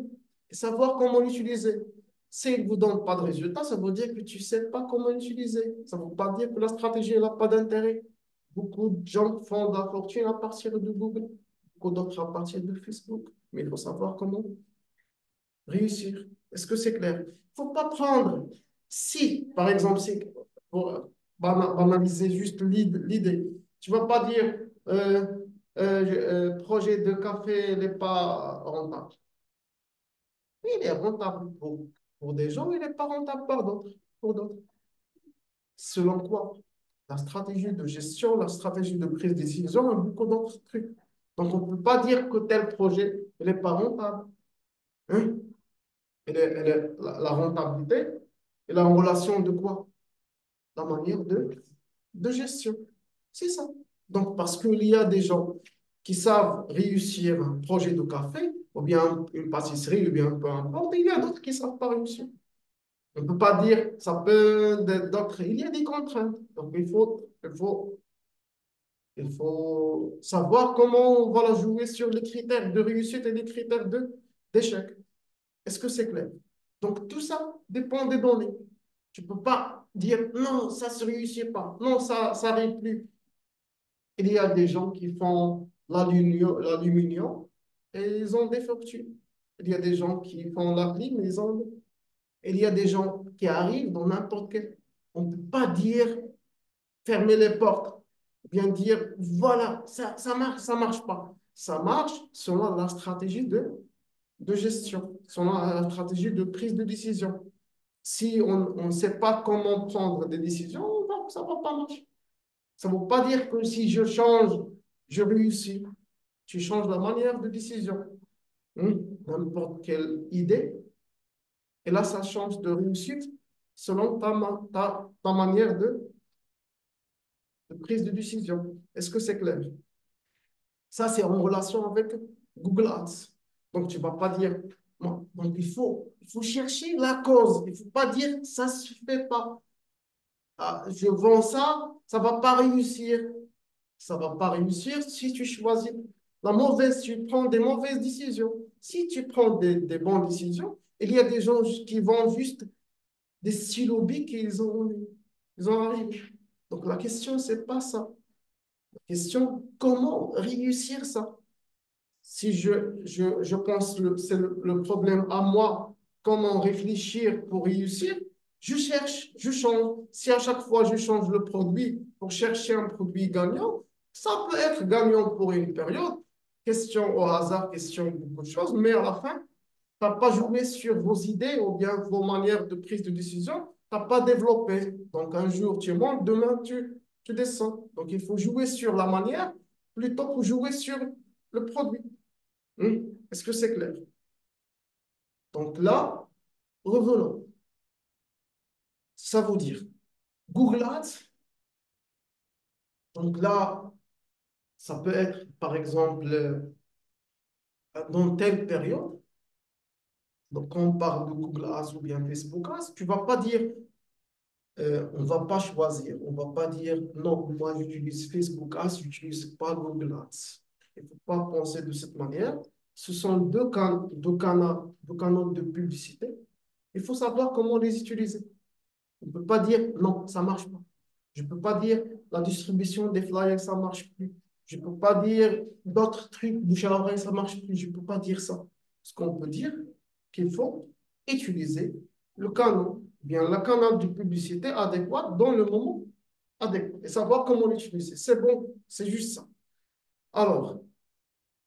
et savoir comment l'utiliser. S'il ne vous donne pas de résultat, ça veut dire que tu ne sais pas comment l'utiliser. Ça ne veut pas dire que la stratégie n'a pas d'intérêt. Beaucoup de gens font de la fortune à partir de Google, beaucoup d'autres à partir de Facebook. Mais il faut savoir comment réussir. Est-ce que c'est clair? Il ne faut pas prendre, si, par exemple, c'est pour banaliser juste l'idée, tu ne vas pas dire projet de café n'est pas rentable. Oui, il est rentable pour des gens, il n'est pas rentable pour d'autres. Selon quoi? La stratégie de gestion, la stratégie de prise de décision et beaucoup d'autres trucs. Donc, on ne peut pas dire que tel projet n'est pas rentable. Hein? La rentabilité et la relation de quoi? La manière de gestion. C'est ça. Donc, parce qu'il y a des gens qui savent réussir un projet de café, ou bien une pâtisserie, ou bien peu importe, il y a d'autres qui ne savent pas réussir. On ne peut pas dire, ça peut être d'autres. Il y a des contraintes. Donc, il faut savoir comment on va la jouer sur les critères de réussite et les critères d'échec. Est-ce que c'est clair? Donc, tout ça dépend des données. Tu ne peux pas dire non, ça ne se réussit pas, non, ça n'arrive plus. Il y a des gens qui font l'aluminium et ils ont des fortunes. Il y a des gens qui font la clim et ils ont. Il y a des gens qui arrivent dans n'importe quel. On ne peut pas dire fermer les portes, bien dire voilà, ça marche pas. Ça marche selon la stratégie de gestion, selon la stratégie de prise de décision. Si on ne sait pas comment prendre des décisions, ça ne va pas marcher. Ça ne veut pas dire que si je change, je réussis. Tu changes la manière de décision. N'importe quelle idée. Et là, ça change de réussite selon ta manière de prise de décision. Est-ce que c'est clair? Ça, c'est en relation avec Google Ads. Donc, tu ne vas pas dire, non. Donc, il faut chercher la cause. Il ne faut pas dire, ça ne se fait pas. Ah, je vends ça, ça ne va pas réussir. Ça ne va pas réussir si tu choisis tu prends des mauvaises décisions. Si tu prends des bonnes décisions, il y a des gens qui vendent juste des stylos bics et ils ont arrivé. Donc la question, c'est pas ça. La question, comment réussir ça? Si je pense que c'est le problème à moi, comment réfléchir pour réussir, je cherche, je change. Si à chaque fois je change le produit pour chercher un produit gagnant, ça peut être gagnant pour une période. Question au hasard, question beaucoup de choses, mais à la fin, tu n'as pas joué sur vos idées ou bien vos manières de prise de décision, tu n'as pas développé. Donc un jour tu montes, demain tu descends. Donc il faut jouer sur la manière plutôt que jouer sur le produit. Est-ce que c'est clair? Donc là, revenons. Ça veut dire Google Ads. Donc là, ça peut être, par exemple, dans telle période. Donc, quand on parle de Google Ads ou bien Facebook Ads, tu ne vas pas dire, on ne va pas choisir. On ne va pas dire, non, moi, j'utilise Facebook Ads, je n'utilise pas Google Ads. Il ne faut pas penser de cette manière. Ce sont deux canaux de publicité. Il faut savoir comment les utiliser. On ne peut pas dire non, ça ne marche pas. Je ne peux pas dire la distribution des flyers, ça ne marche plus. Je ne peux pas dire d'autres trucs, bouche à oreille, ça ne marche plus. Je ne peux pas dire ça. Ce qu'on peut dire, qu'il faut utiliser le canal, bien le canal de publicité adéquat dans le moment adéquat et savoir comment l'utiliser. C'est bon, c'est juste ça. Alors,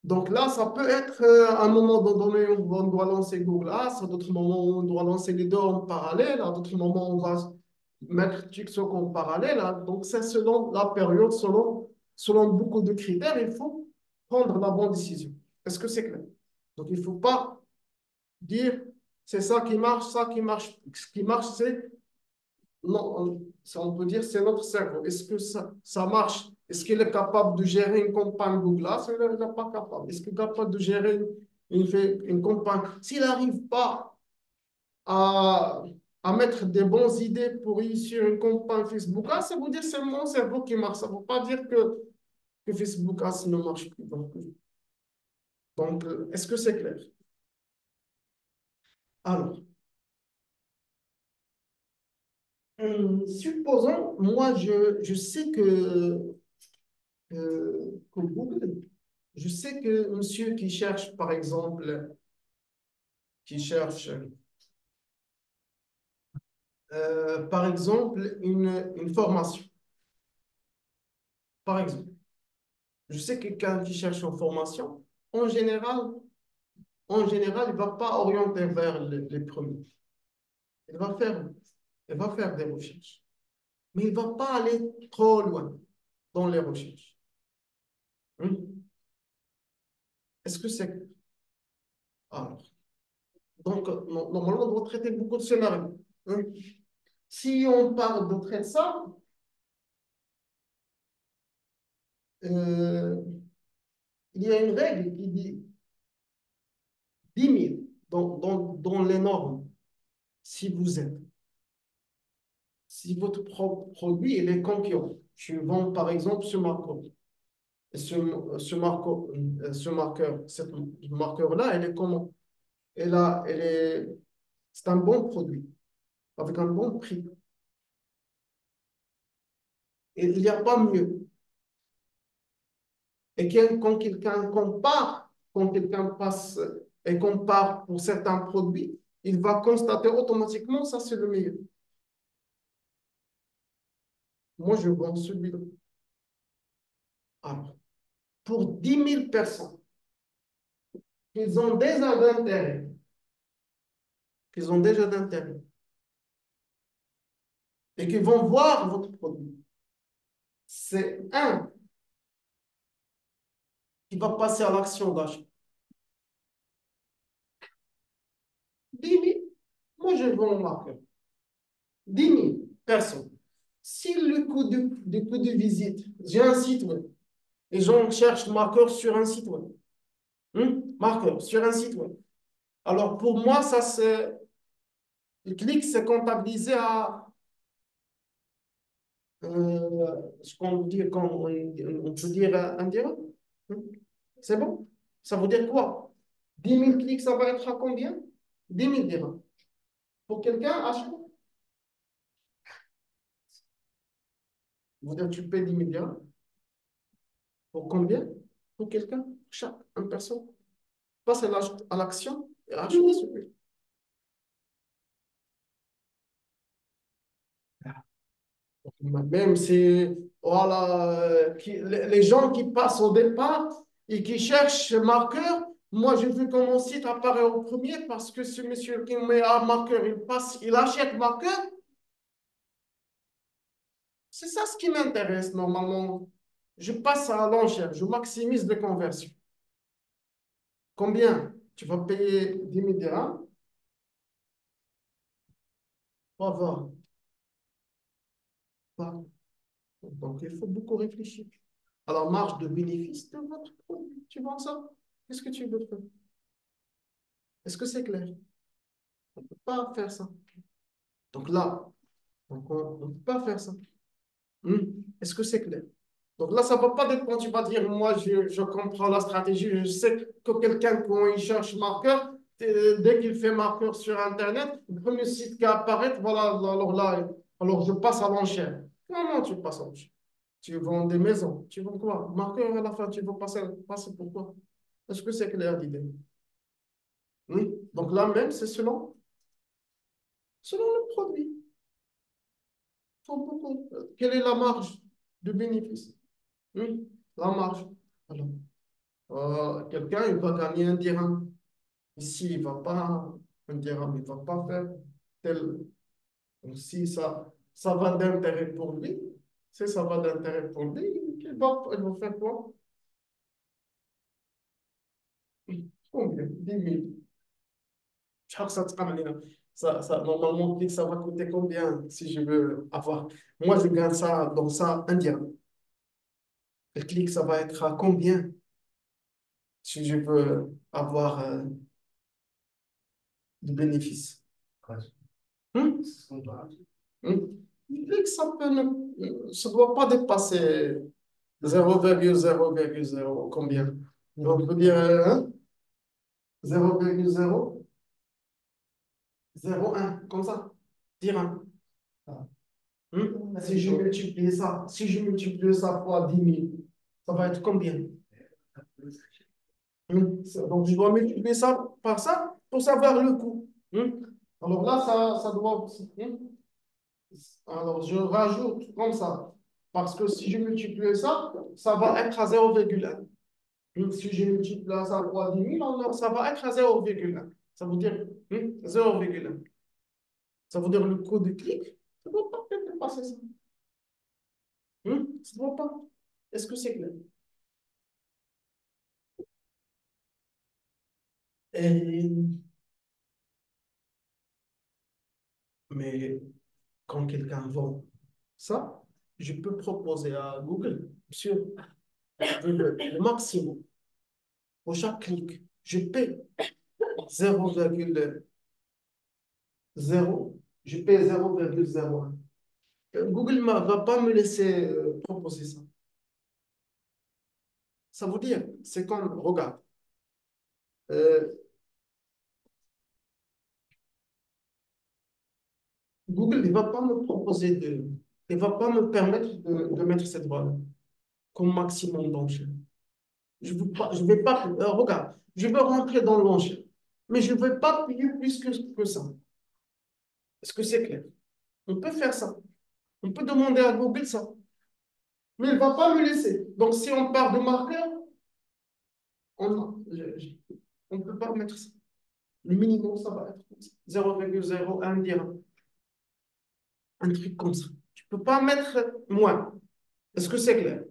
donc là, ça peut être à un moment donné, on doit lancer Google Ads, à d'autres moments, on doit lancer les deux en parallèle, à d'autres moments, on va mettre TikTok en parallèle. Donc, c'est selon la période, selon beaucoup de critères, il faut prendre la bonne décision. Est-ce que c'est clair? Donc, il ne faut pas dire C'est ça qui marche, ça qui marche. Ce qui marche, c'est, non, ça, on peut dire, c'est notre cerveau. Est-ce que ça marche? Est-ce qu'il est capable de gérer une campagne Google? Il n'est pas capable. Est-ce qu'il est capable de gérer une campagne? S'il n'arrive pas à, à mettre des bonnes idées pour réussir une campagne Facebook, ça veut dire que c'est mon cerveau qui marche. Ça ne veut pas dire que Facebook ne marche plus. Donc, est-ce que c'est clair? Alors, supposons, moi, je sais que Google, je sais que monsieur qui cherche, par exemple, qui cherche, par exemple, une formation, par exemple. Je sais que quelqu'un qui cherche une formation, en général, en général, il ne va pas orienter vers les premiers. Il va faire, il va faire des recherches. Mais il ne va pas aller trop loin dans les recherches. Hmm. Est-ce que c'est... Alors, donc, normalement, on doit traiter beaucoup de scénarios. Hmm. Si on parle de traiter ça, euh, il y a une règle qui dit 10 000 dans les normes. Si vous êtes, si votre produit il est concurrent, tu vends par exemple ce marqueur. Et ce marqueur, ce marqueur-là, elle est comment? C'est un bon produit, avec un bon prix. Et il n'y a pas mieux. Et quand quelqu'un passe et compare pour certains produits, il va constater automatiquement ça, c'est le meilleur. Moi, je vends celui-là. Alors, pour 10 000 personnes qui ont déjà d'intérêt, qui ont déjà d'intérêt et qui vont voir votre produit, c'est un qui va passer à l'action d'achat. 10 000, moi je vends mon marqueur. 10 000 personnes. Si le coût de visite, j'ai un site web et j'en cherche marqueur sur un site web. Marqueur sur un site web. Alors pour moi, ça c'est le clic, c'est comptabilisé à ce qu'on dit, on peut dire un dirham. Hmm. C'est bon? Ça veut dire quoi? 10 000 clics, ça va être à combien? 10 000 dirhams. Pour quelqu'un, à chaque fois, vous dire tu payes 10 000 dirhams. Pour combien? Pour quelqu'un, chaque une personne. Passe à l'action et achète celui. Même si, voilà, les gens qui passent au départ et qui cherchent marqueur, moi, j'ai vu que mon site apparaît au premier parce que ce monsieur qui met un marqueur, il passe, il achète marqueur. C'est ça ce qui m'intéresse normalement. Je passe à l'enchère, je maximise les conversions. Combien? Tu vas payer 10 000 dirhams? On va voir. Voilà. Donc, il faut beaucoup réfléchir. Alors, marge de bénéfice de votre produit. Tu vends ça? Qu'est-ce que tu veux faire? Est-ce que c'est clair? On ne peut pas faire ça. Donc là, donc on ne peut pas faire ça. Hmm. Est-ce que c'est clair? Donc là, ça ne va pas dépendre. Tu vas dire, moi, je comprends la stratégie. Je sais que quelqu'un, quand il cherche marqueur, dès qu'il fait marqueur sur Internet, le premier site qui apparaît, voilà, alors là, alors je passe à l'enchère. Comment tu passes à l'enchère? Tu vends des maisons. Tu vends quoi? Marqueur à la fin, tu veux passer pourquoi? Est-ce que c'est clair l'idée? Oui. Donc là même, c'est selon le produit. Quelle est la marge de bénéfice? Oui, la marge. Alors, quelqu'un, il va gagner un dirham. Ici, il ne va pas, un dirham, il ne va pas faire tel. Donc, si ça va d'intérêt pour lui, si ça va d'intérêt pour lui, il va faire quoi? Combien? 10 000. Genre, normalement, clic, ça va coûter combien si je veux avoir. Moi, je gagne ça dans ça un dirham. Le clic, ça va être à combien si je veux avoir du bénéfice. Hmm? Hmm? Le clic, ça doit pas dépasser 0,0,0 combien? Donc, on peut dire 0,001, comme ça. Dire 1. Si je multiplie ça fois 10 000, ça va être combien? Donc, je dois multiplier ça par ça pour savoir le coût. Alors là, ça doit. Alors, je rajoute comme ça. Parce que si je multiplie ça, ça va être à 0,1. Si je multiplie ça fois 10 000, alors ça va être à 0,1. Ça veut dire 0,1. Ça veut dire le coût de clic. Ça ne doit pas dépasser ça. Ça ne doit pas. Est-ce que c'est clair? Et- mais quand quelqu'un vend ça, je peux proposer à Google, monsieur, le maximum pour chaque clic. Je paie 0,0, je paie 0,01. Google ne va pas me laisser proposer ça. Ça veut dire, c'est comme, regarde, euh, Google ne va pas me proposer il ne va pas me permettre de mettre cette valeur comme maximum d'enchères. Je vais pas, regarde, je veux rentrer dans l'enchère, mais je ne vais pas payer plus que ça. Est-ce que c'est clair? On peut faire ça. On peut demander à Google ça. Mais il ne va pas me laisser. Donc, si on part de marqueur, on ne peut pas mettre ça. Le minimum, ça va être 0,01 dirham. Un truc comme ça. Tu ne peux pas mettre moins. Est-ce que c'est clair?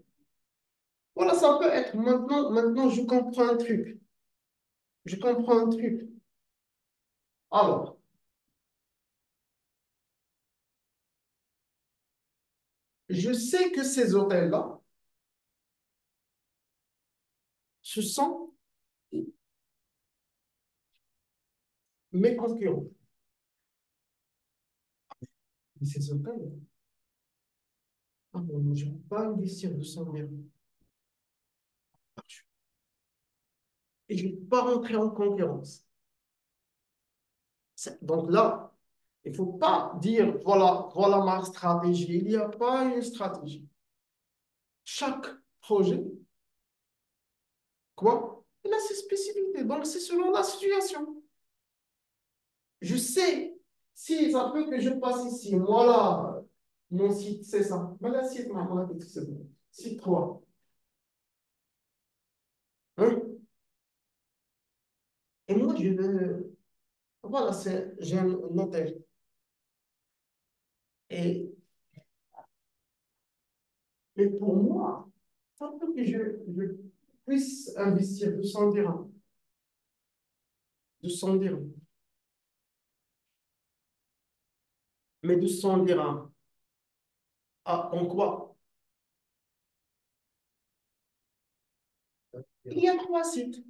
Voilà, ça peut être. Maintenant, je comprends un truc. Je comprends un truc. Alors, je sais que ces hôtels-là, ce sont mes concurrents. Mais ces hôtels, ah bon, je ne peux pas investir 200 000. Et je ne peux pas rentrer en concurrence. Donc là, il ne faut pas dire, voilà ma stratégie. Il n'y a pas une stratégie. Chaque projet, quoi, il a ses spécificités. Donc, c'est selon la situation. Je sais, si ça peut que je passe ici, voilà, mon site, c'est ça. Mais la site, c'est bon. Site 3. Hein? Et moi, je veux, voilà, j'ai un hôtel. Et, et pour moi, ça peut que je puisse investir 200 dirhams. 200 dirhams. Mais 200 dirhams. Ah, en quoi? Il y a 3 sites.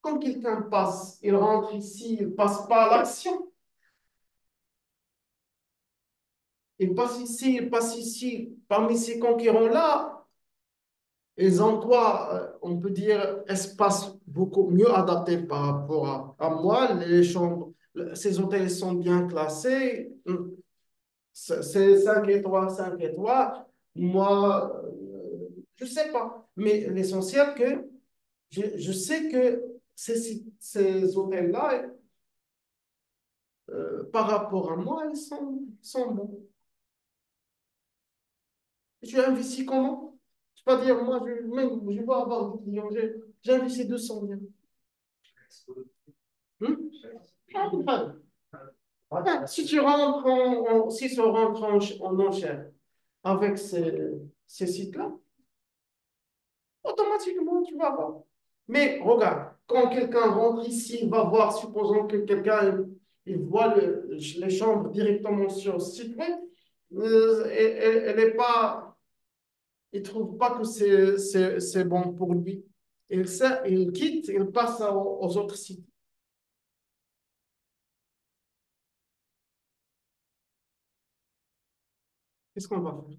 Quand quelqu'un passe, il rentre ici, il passe pas à l'action. Il passe ici, il passe ici. Parmi ces concurrents-là, ils ont quoi? On peut dire espace beaucoup mieux adapté par rapport à moi. Les chambres, ces hôtels sont bien classés. C'est 5 étoiles, 5 étoiles. Moi, je ne sais pas. Mais l'essentiel que je sais que ces hôtels-là, par rapport à moi, ils sont bons. Tu as investi comment? Je ne peux pas dire, moi, je veux avoir des clients. J'ai investi 200 000. Hmm? Ah, ah, si tu rentres si tu rentres en enchère avec ces sites-là, automatiquement, tu vas avoir. Mais regarde. quand quelqu'un rentre ici, il va voir, supposons que quelqu'un il voit les chambres directement sur le site web, elle est pas, il trouve pas que c'est bon pour lui. Il quitte, il passe aux autres sites. Qu'est-ce qu'on va faire?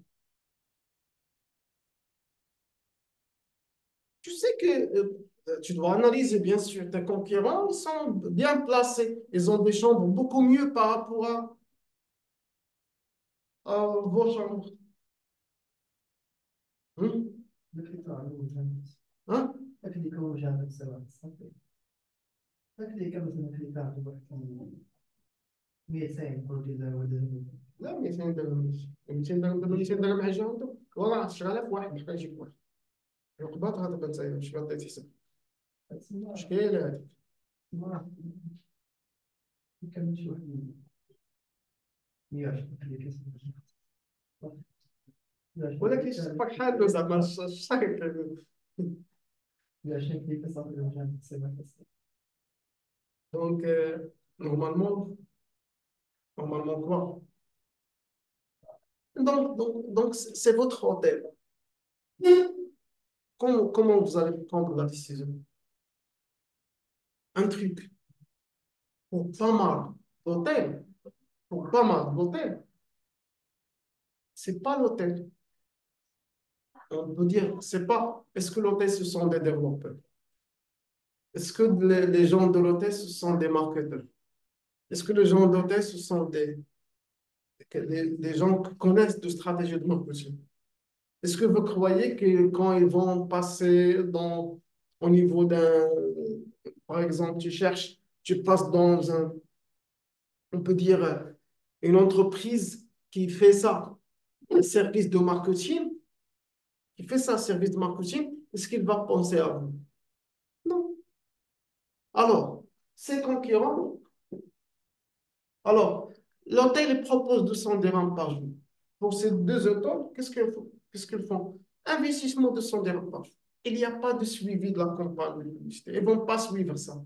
Tu sais que tu dois analyser, bien sûr, tes concurrents, ils sont bien placés. Ils ont des chambres beaucoup mieux par rapport à vos chambres. Hein? نكليكا على الوجهات Hein? نكليكا وجهات سواء صافي نكليكا مثلا نكليكا على واحد 200 بروديزر ولا لا 200 درهم 200 درهم دابا 200 درهم حاجه عنده والله 10000 واحد بحال يجيب واحد عقباتها دابا انت مش غادي تحسب مشكله هذه ما كان شي واحد 120 نكليكا ولكن شتبقى حاله زعما الشهر 120 نكليكا صافي الوجهات سواء دونك normalement quoi donc c'est votre hôtel. Comment vous allez prendre la décision? Un truc pour pas mal d'hôtels, pour pas mal d'hôtels, c'est pas l'hôtel. On peut dire, c'est pas, est-ce que l'hôtel, ce sont des développeurs? Est-ce que les gens de l'hôtel, ce sont des marketeurs? Est-ce que les gens de l'hôtel, ce sont des gens qui connaissent de stratégie de marketing? Est-ce que vous croyez que quand ils vont passer au niveau d'un, par exemple, tu passes dans on peut dire, une entreprise qui fait ça, un service de marketing, qui fait ça, un service de marketing, est-ce qu'il va penser à vous? Non. Alors, ces concurrents, alors, l'hôtel il propose 200 dirhams par jour. Pour ces deux hôtels, qu'est-ce qu'ils font? Qu'est-ce qu'ils font? Investissement de 200 dirhams par jour. Il n'y a pas de suivi de la campagne de publicité. Ils ne vont pas suivre ça.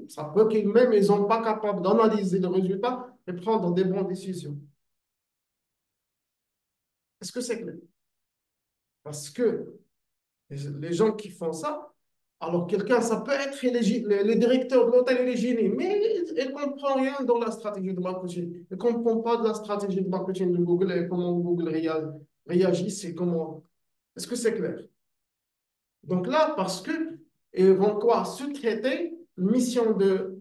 Ça peut qu'eux-mêmes, ils ne sont pas capables d'analyser le résultat et prendre des bonnes décisions. Est-ce que c'est clair? Parce que les gens qui font ça, alors quelqu'un, ça peut être le directeur de l'hôtel, il est génie, mais il ne comprend rien dans la stratégie de marketing. Il ne comprend pas de la stratégie de marketing de Google et comment Google réagit, c'est comment. Est-ce que c'est clair? Donc là, parce que ils vont quoi? Sous-traiter une mission de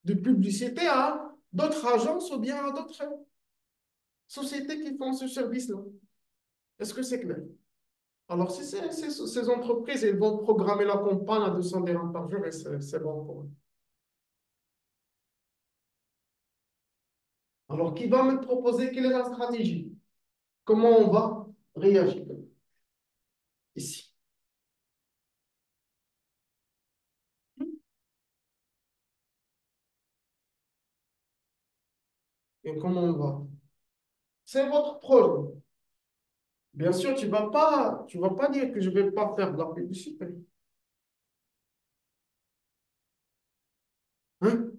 publicité à d'autres agences ou bien à d'autres sociétés qui font ce service-là. Est-ce que c'est clair? Alors, si ces entreprises, elles vont programmer la campagne à 200 dirhams par jour et c'est bon pour eux. Alors, qui va me proposer quelle est la stratégie? Comment on va réagir ici? Et comment on va? C'est votre projet. Bien sûr, tu vas pas dire que je ne vais pas faire de la publicité. Hein?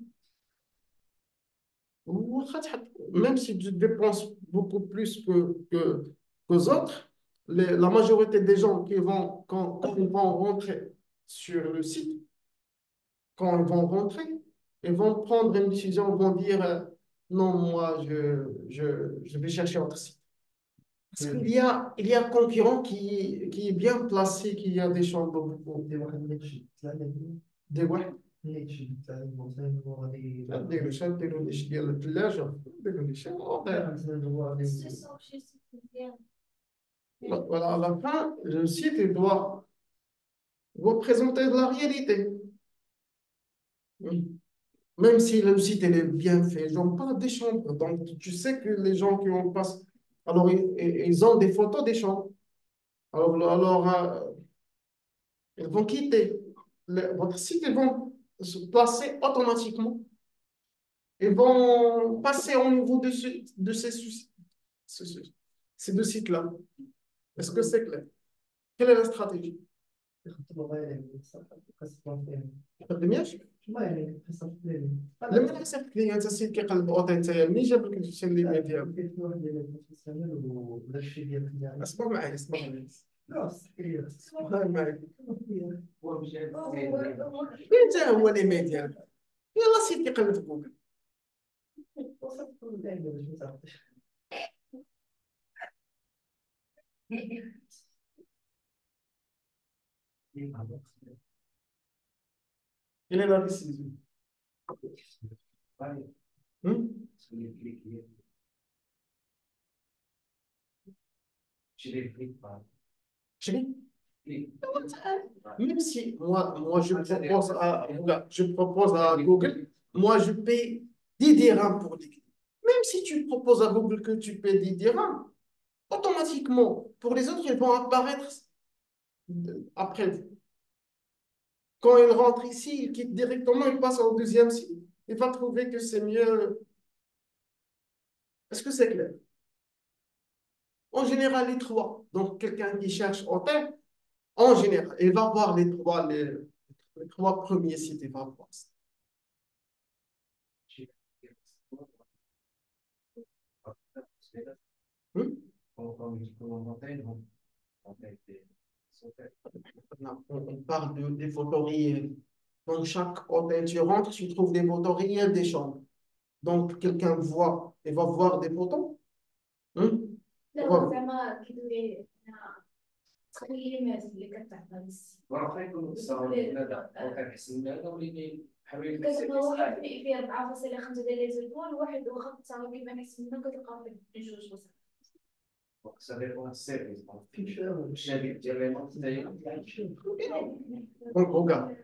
Même si tu dépenses beaucoup plus qu'aux autres, la majorité des gens qui vont, quand ils vont rentrer sur le site, quand ils vont rentrer, ils vont prendre une décision, ils vont dire non, moi, je vais chercher autre site. Parce qu'il y a un concurrent qui est bien placé, qui a des chambres beaucoup. Des ouais. ديروا شحال ديروا نيش ديال الثلاجة ديروا نيش voilà, à la fin, le site il doit représenter de la réalité. Oui. Même si le site il est bien fait, ils n'ont pas des chambres. Donc, tu sais que les gens qui en passent, alors ils ont des photos des chambres. Alors ils vont quitter votre site, ils vont se placer automatiquement. Ils vont passer au niveau de ces deux sites-là. Est-ce que c'est clair? Quelle est la stratégie? خدت الموبايل قصة خدمياش الموبايل قصة ليلي لما حسبت لي انت سير كيقلب اوطي نتايا منين جاب لك الليميت ديالو كيف واحد اللي بروفيسيونيل ولا الشيء ديال اسمع معايا اسمع معايا لا صحيح اسمع معايا انت هو الليميت ديالك يلا سير كيقلب في جوجل وصلت دائما باش ما تعرفش il est la décision Hmm? Chérie, même si moi je propose à Google, moi je paye 10 dirhams pour les clics. Même si tu proposes à Google que tu payes 10 dirhams, automatiquement, pour les autres, ils vont apparaître après. Quand il rentre ici, il quitte directement, il passe au deuxième site. Il va trouver que c'est mieux. Est-ce que c'est clair? En général, les trois. Donc, quelqu'un qui cherche hôtel, en général, il va voir les trois premiers sites. Il va voir ça. Hmm? Non, on parle des photos réelles. Donc, chaque hôtel, tu rentres, tu trouves des photos réelles des chambres. Donc, quelqu'un voit, il va voir des photos. Hmm? لا Voilà. هو زعما كيدوي تخيلي اللي كتعطى بس كتلقى واحد فيه 4.5 ديال لي زيتون وواحد واخا التصاور كيبان احسن منه كتلقاو فيه جوج بس Donc, regarde.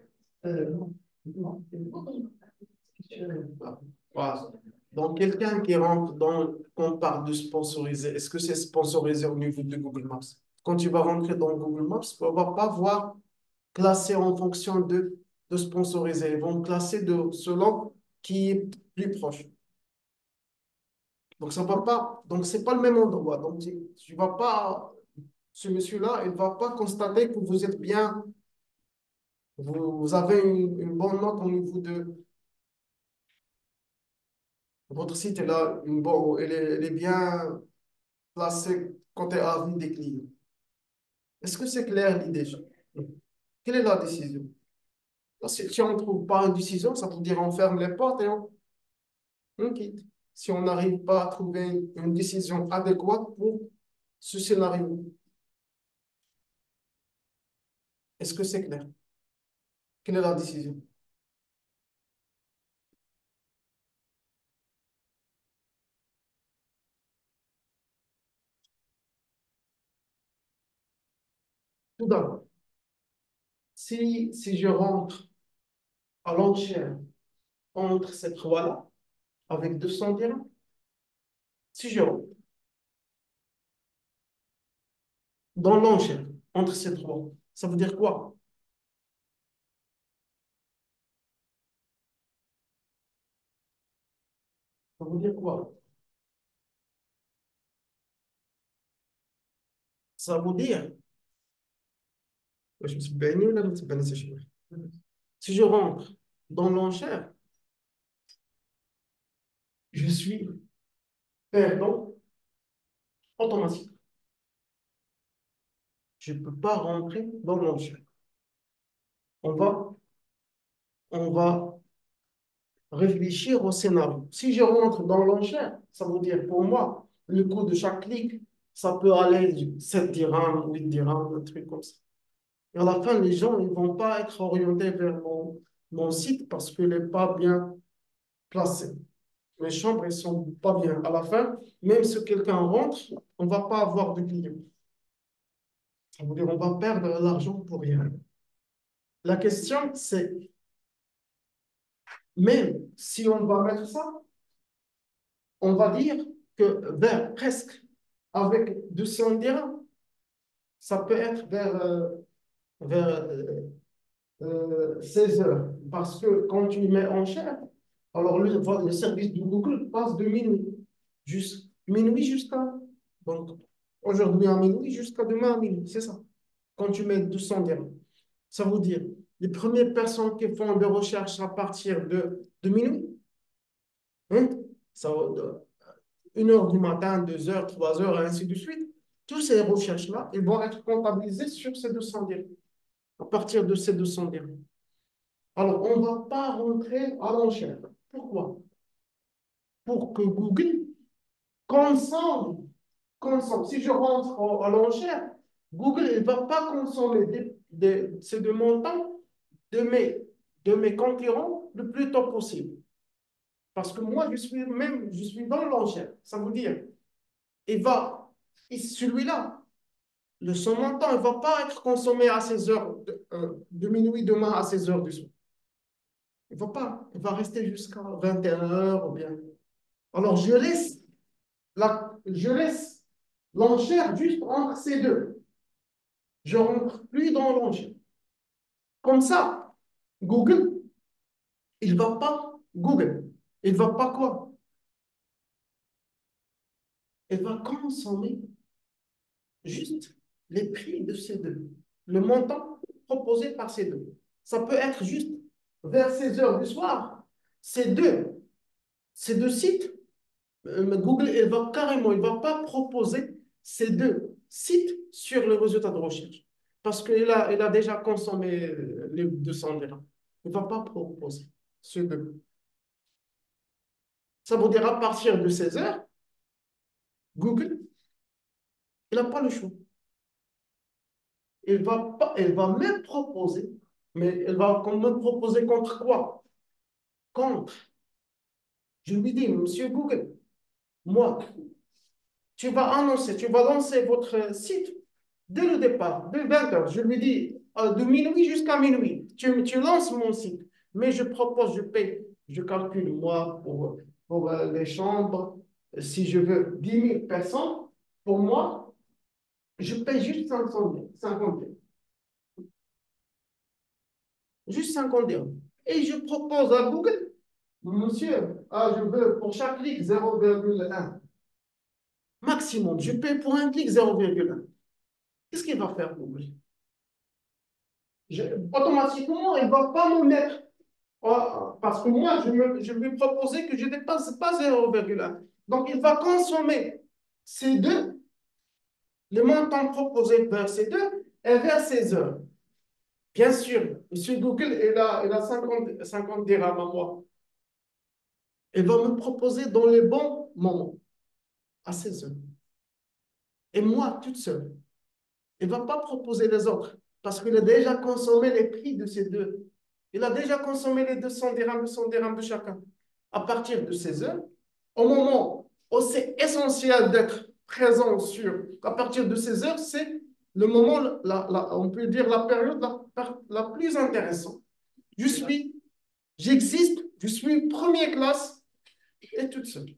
Voilà. Donc, quelqu'un qui rentre dans, quand on parle de sponsoriser, est-ce que c'est sponsorisé au niveau de Google Maps? Quand tu vas rentrer dans Google Maps, tu ne vas pas voir classé en fonction de sponsoriser. Ils vont classer selon qui est plus proche. Donc, ça va pas, donc c'est pas le même endroit. Donc, tu vas pas, ce monsieur-là, il va pas constater que vous êtes bien, vous avez une bonne note au niveau de votre site, elle est bien placée côté avis des clients. Est-ce que c'est clair l'idée? Quelle est la décision? Parce que si on ne trouve pas une décision, ça veut dire on ferme les portes et on quitte. Si on n'arrive pas à trouver une décision adéquate pour ce scénario. Est-ce que c'est clair? Quelle est la décision? Tout d'abord, si je rentre à l'enchère entre ces trois-là, avec 200 dirhams, si je rentre dans l'enchère entre ces trois, ça veut dire quoi? Ça veut dire quoi? Ça veut dire, je me suis baigné ou là, je me suis baigné, si je rentre dans l'enchère, je suis perdant automatique. Je ne peux pas rentrer dans l'enchère. On va, on va réfléchir au scénario. Si je rentre dans l'enchère, ça veut dire pour moi, le coût de chaque clic, ça peut aller de 7 dirhams, 8 dirhams, un truc comme ça. Et à la fin, les gens ne vont pas être orientés vers mon site parce qu'il n'est pas bien placé. Les chambres, elles ne sont pas bien. À la fin, même si quelqu'un rentre, on ne va pas avoir de clients. Ça veut dire qu'on va perdre l'argent pour rien. La question, c'est, même si on va mettre ça, on va dire que vers presque avec 200 dirhams, ça peut être vers 16 heures. Parce que quand tu mets en chair, alors le service de Google passe de minuit jusqu'à, donc aujourd'hui à minuit jusqu'à demain à minuit, c'est ça. Quand tu mets 200 dirhams. Ça veut dire, les premières personnes qui font des recherches à partir de minuit, hein, ça, de 1 heure du matin, 2 heures, 3 heures, et ainsi de suite, toutes ces recherches-là, ils vont être comptabilisées sur ces 200 dirhams, à partir de ces 200 dirhams. Alors, on ne va pas rentrer à l'enchère. Pourquoi? Pour que Google consomme, si je rentre à l'enchère, Google ne va pas consommer ces deux montants de mes concurrents le plus tôt possible. Parce que moi, je suis dans l'enchère. Ça veut dire, celui-là, son montant ne va pas être consommé à 16 heures de minuit demain à 16 heures du soir. Il va pas, il va rester jusqu'à 21 heures ou bien. Alors, je laisse l'enchère juste entre ces deux. Je rentre plus dans l'enchère. Comme ça, Google, il va pas quoi? Il va consommer juste les prix de ces deux, le montant proposé par ces deux. Ça peut être juste vers 16 heures du soir, ces deux sites, Google, il va pas proposer ces deux sites sur le résultat de recherche parce il a déjà consommé les 200 dirhams. Il ne va pas proposer ces deux. Ça veut dire à partir de 16 heures, Google, il n'a pas le choix. Elle va même proposer, mais elle va quand même proposer contre quoi? Contre. Je lui dis, monsieur Google, moi, tu vas lancer votre site dès le départ, dès 20 heures. Je lui dis, de minuit jusqu'à minuit, tu lances mon site, mais je propose, je paye, je calcule moi pour les chambres. Si je veux 10 000 personnes, pour moi, je paye juste 50 dirhams. Juste 50 dirhams. Et je propose à Google, monsieur, je veux pour chaque clic 0,1. Maximum, je paye pour un clic 0,1. Qu'est-ce qu'il va faire Google? Automatiquement, il ne va pas me mettre, parce que moi, je lui proposais que je ne dépasse pas 0,1. Donc, il va consommer ces deux, les montants proposés vers ces deux, et vers ces heures. Bien sûr, monsieur Google, il a 50 dirhams à moi. Il va me proposer dans les bons moments, à 16 heures. Et moi, toute seule. Il ne va pas proposer les autres parce qu'il a déjà consommé les prix de ces deux. Il a déjà consommé les 200 dirhams de chacun. À partir de 16 heures, au moment où c'est essentiel d'être présent à partir de 16 heures, c'est le moment, on peut dire la période la plus intéressante. J'existe, je suis première classe et toute seule.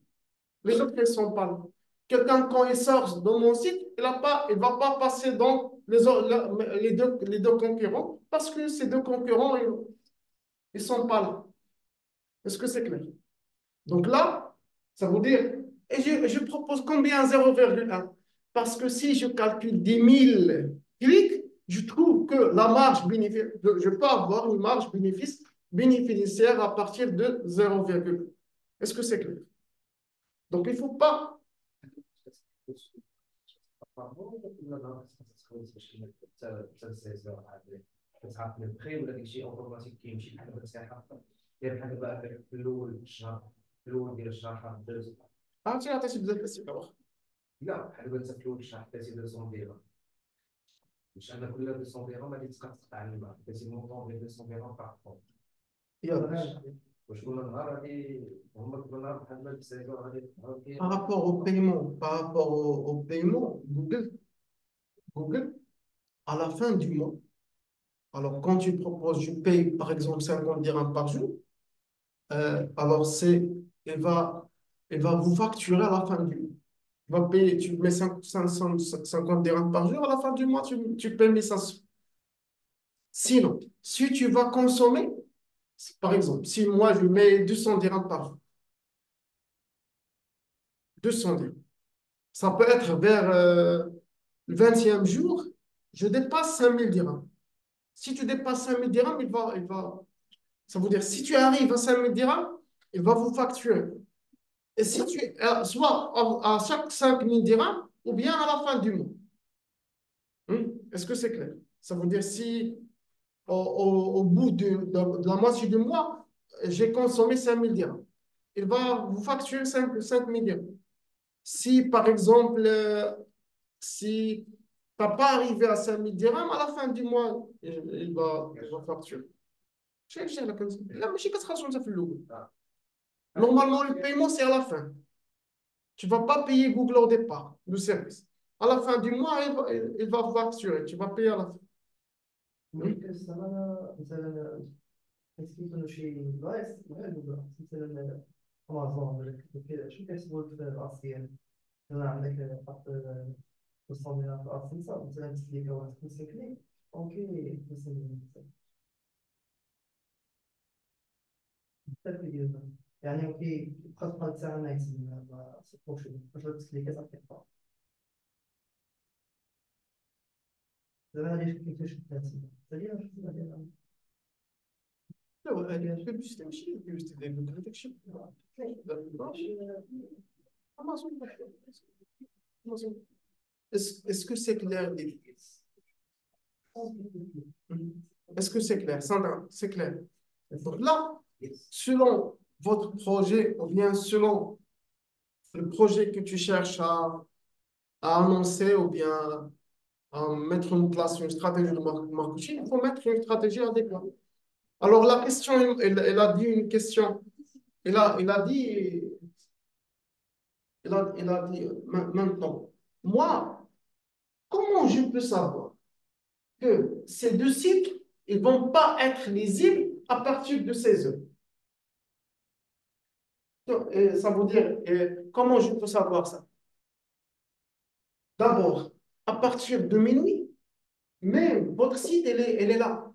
Les autres, ils sont pas là. Quelqu'un, quand il sort dans mon site, il ne va pas passer dans les deux concurrents parce que ces deux concurrents, ils ne sont pas là. Est-ce que c'est clair? Donc là, ça veut dire, et je propose combien 0,1? Parce que si je calcule 10 000 clics, je trouve que la marge bénéfice, je peux avoir une marge bénéficiaire à partir de 0,1. Est-ce que c'est clair? Donc, il ne faut pas. كتعرف البخي ولا داكشي اوتوماتيك كيمشي بحال دابا الساحه داير بحال دابا في الاول الشهر في الاول ديال الشهر الدوز عرفتي عطيتي بزاف الاسئله واخا لا بحال دابا انت في الاول الشهر حطيتي 200 درهم باش انا كل 200 درهم غادي تقطع الماء حطيتي المونطون ديال 200 درهم باغ يلا. واش كل نهار غادي هما كل نهار بحال ما تساليو غادي Par rapport au paiement, Google, à la fin du mois, alors quand tu proposes, je paye par exemple 50 dirhams par jour, alors il va vous facturer à la fin du mois. Il va payer, tu mets 50 dirhams par jour, à la fin du mois, tu payes 1500. Sinon, si tu vas consommer, par exemple, si moi je mets 200 dirhams par jour, 200 dirhams, ça peut être vers le 20e jour, je dépasse 5000 dirhams. Si tu dépasses 5000 dirhams, ça veut dire si tu arrives à 5000 dirhams, il va vous facturer. Et si tu, soit à chaque 5000 dirhams, ou bien à la fin du mois. Est-ce que c'est clair? Ça veut dire si au bout de la moitié du mois, j'ai consommé 5000 dirhams. Il va vous facturer 5 000 dirhams. Si, par exemple, si tu n'as pas arrivé à 5000 dirhams, à la fin du mois, il va facturer. شيء لا ماشي كتخرج انت في الاول. Normalement, le paiement, c'est à la fin. Tu ne vas pas payer Google au départ, le service. À la fin du mois, il va facturer. Tu vas payer à la fin. ممكن السنة مثلا كيكونوا شي بلايص بحال جوجل مثلا امازون ولا كذا شو كيحسبوا في الراس ديالك مثلا عندك خط 500 في راس خمسة مثلا تسليكه واحد 5 كليك اوكي مثلا الترتيب ديالنا يعني اوكي بقى تبقى ساعة ما يتسنى ما صفوش باش التسليكه صافي دابا هادي كيفاش شفتها تسلية واش شفتها ديالها لا هذه البيبليسيتي ماشي البيبليسيتي ديال جوجل هذاك الشيء امازون امازون Est-ce que c'est clair? Est-ce que c'est clair? Sandra, c'est clair. Donc là, selon votre projet, ou bien selon le projet que tu cherches à annoncer, ou bien à mettre en place une stratégie de marketing, il faut mettre une stratégie adéquate. Alors la question, elle a dit une question. Il a dit maintenant, moi, comment je peux savoir que ces deux sites ils ne vont pas être lisibles à partir de 16 heures? Donc, ça veut dire, comment je peux savoir ça? D'abord, à partir de minuit, mais votre site, elle est là.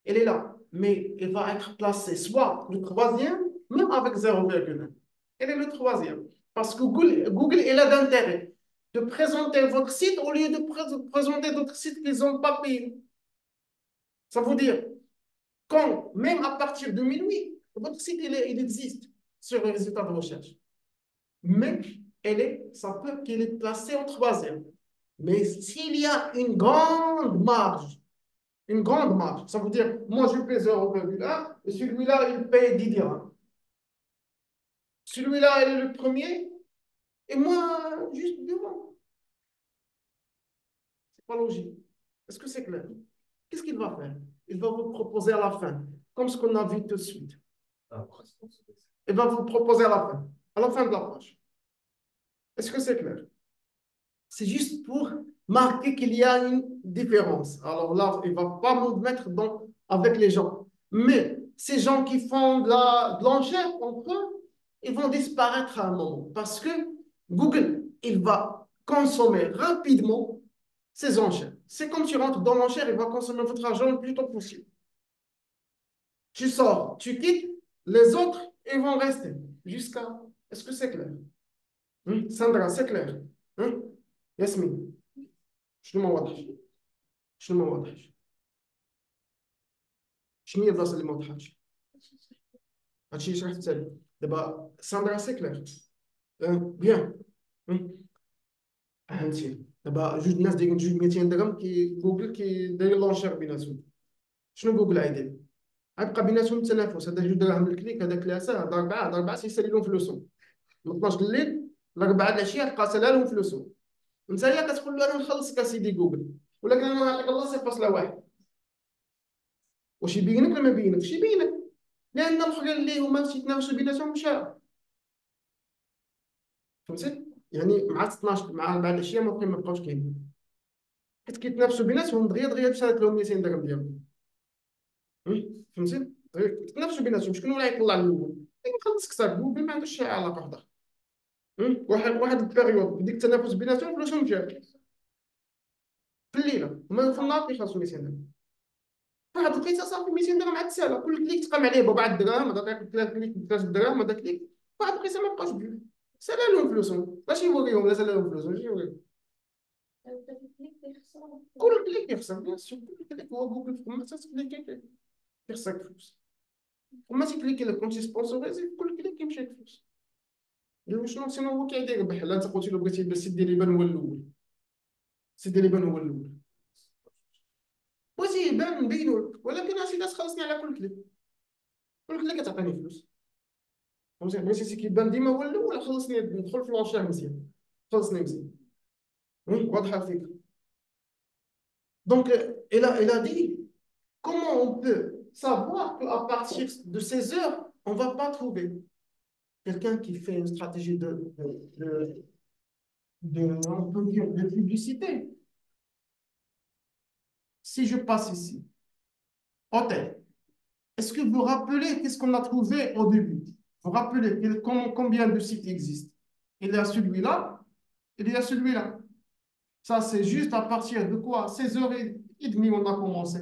Elle est là. Mais elle va être placée soit le troisième, même avec 0,1. Elle est le troisième. Parce que Google il a d'intérêt de présenter votre site au lieu de présenter d'autres sites qu'ils n'ont pas payé. Ça veut dire, même à partir de minuit, votre site, il existe sur les résultats de recherche. Mais ça peut qu'il est placé au troisième. Mais s'il y a une grande marge, ça veut dire, moi je paie 0,1 et celui-là, il paye 10 dirhams. Celui-là, il est le premier et moi, juste devant. C'est pas logique. Est-ce que c'est clair? Qu'est-ce qu'il va faire? Il va vous proposer à la fin, comme ce qu'on a vu tout de suite. Il va vous proposer à la fin de la page. Est-ce que c'est clair? C'est juste pour marquer qu'il y a une différence. Alors là, il ne va pas nous mettre avec les gens. Mais ces gens qui font de l'enchère entre eux, ils vont disparaître à un moment. Parce que Google, il va consommer rapidement ces enchères. C'est comme tu rentres dans l'enchère, il va consommer votre argent le plus tôt possible. Tu sors, tu quittes, les autres, ils vont rester jusqu'à... Est-ce que c'est clair? Sandra, c'est clair? ياسمين شنو ما واضحش شنو هي البلاصه اللي ما وضحتش هادشي اللي شرحت تالي دابا ساندرا سي كلير بيان فهمتي دابا جوج الناس دايرين 200 درهم جوجل داير لونشير بيناتهم شنو جوجل عايدين غيبقى بيناتهم التنافس هذا 2 دراهم الكليك هذا 3 هذا 4 سيسالي لهم فلوسهم من 12 الليل ل 4 العشيه تلقى سالها لهم فلوسهم انت هي كتقول له انا نخلصك اسيدي جوجل ولكن انا نعطيك الله 0.1 واش يبينك ولا ما يبينكش يبينك لان الاخرين اللي هما تيتنافسوا بيناتهم مشاو فهمتي يعني مع 12 مع بعد العشيه ممكن ما بقاوش كاينين حيت كيتنافسوا بيناتهم دغيا مشات لهم 200 درهم ديالهم فهمتي كيتنافسوا بيناتهم شكون ولا يطلع الاول يخلصك صافي جوجل ما عندوش شي علاقه بهذا واحد البيريود ديك التنافس بيناتهم فلوسهم مشاو في الليله هما في النهار كيخلصوا 200 درهم واحد الوقيته صافي 200 درهم عاد سالا كل كليك تقام عليه ب4 دراهم هذا تعطيك 3 كليك ب 3 دراهم هذا كليك واحد الوقيته ما بقاوش بجوج سالا لهم فلوسهم ماشي يوريهم لا سالا لهم فلوسهم ماشي يوريهم كل كليك يخسر بيان سور، كل كليك هو جوجل فما تكليكي يخسر فلوس، وما تكليكي لو كنتي سبونسوريزي كل كليك يمشي لك فلوس. ايوا شنو سينو هو كيعطي ربح. لا انت قلتي له بغيتي بس سيدي لي بان هو الاول، سيدي لي بان هو الاول، بغيتي يبان نبينو لك، ولكن اسيدي تخلصني على كل كليك، كل كليك كتعطيني فلوس. فهمتي؟ بغيتي سي كيبان ديما هو الاول، خلصني ندخل في لونشير مزيان، خلصني مزيان. واضحه الفكره. Donc, elle a dit, comment on peut savoir qu'à partir de ces heures, on ne va pas trouver quelqu'un qui fait une stratégie on peut dire, de publicité. Si je passe ici, hôtel, est-ce que vous vous rappelez qu'est-ce qu'on a trouvé au début? Vous vous rappelez combien de sites existent? Il y a celui-là, il y a celui-là. Ça, c'est juste à partir de quoi? 16h30, on a commencé.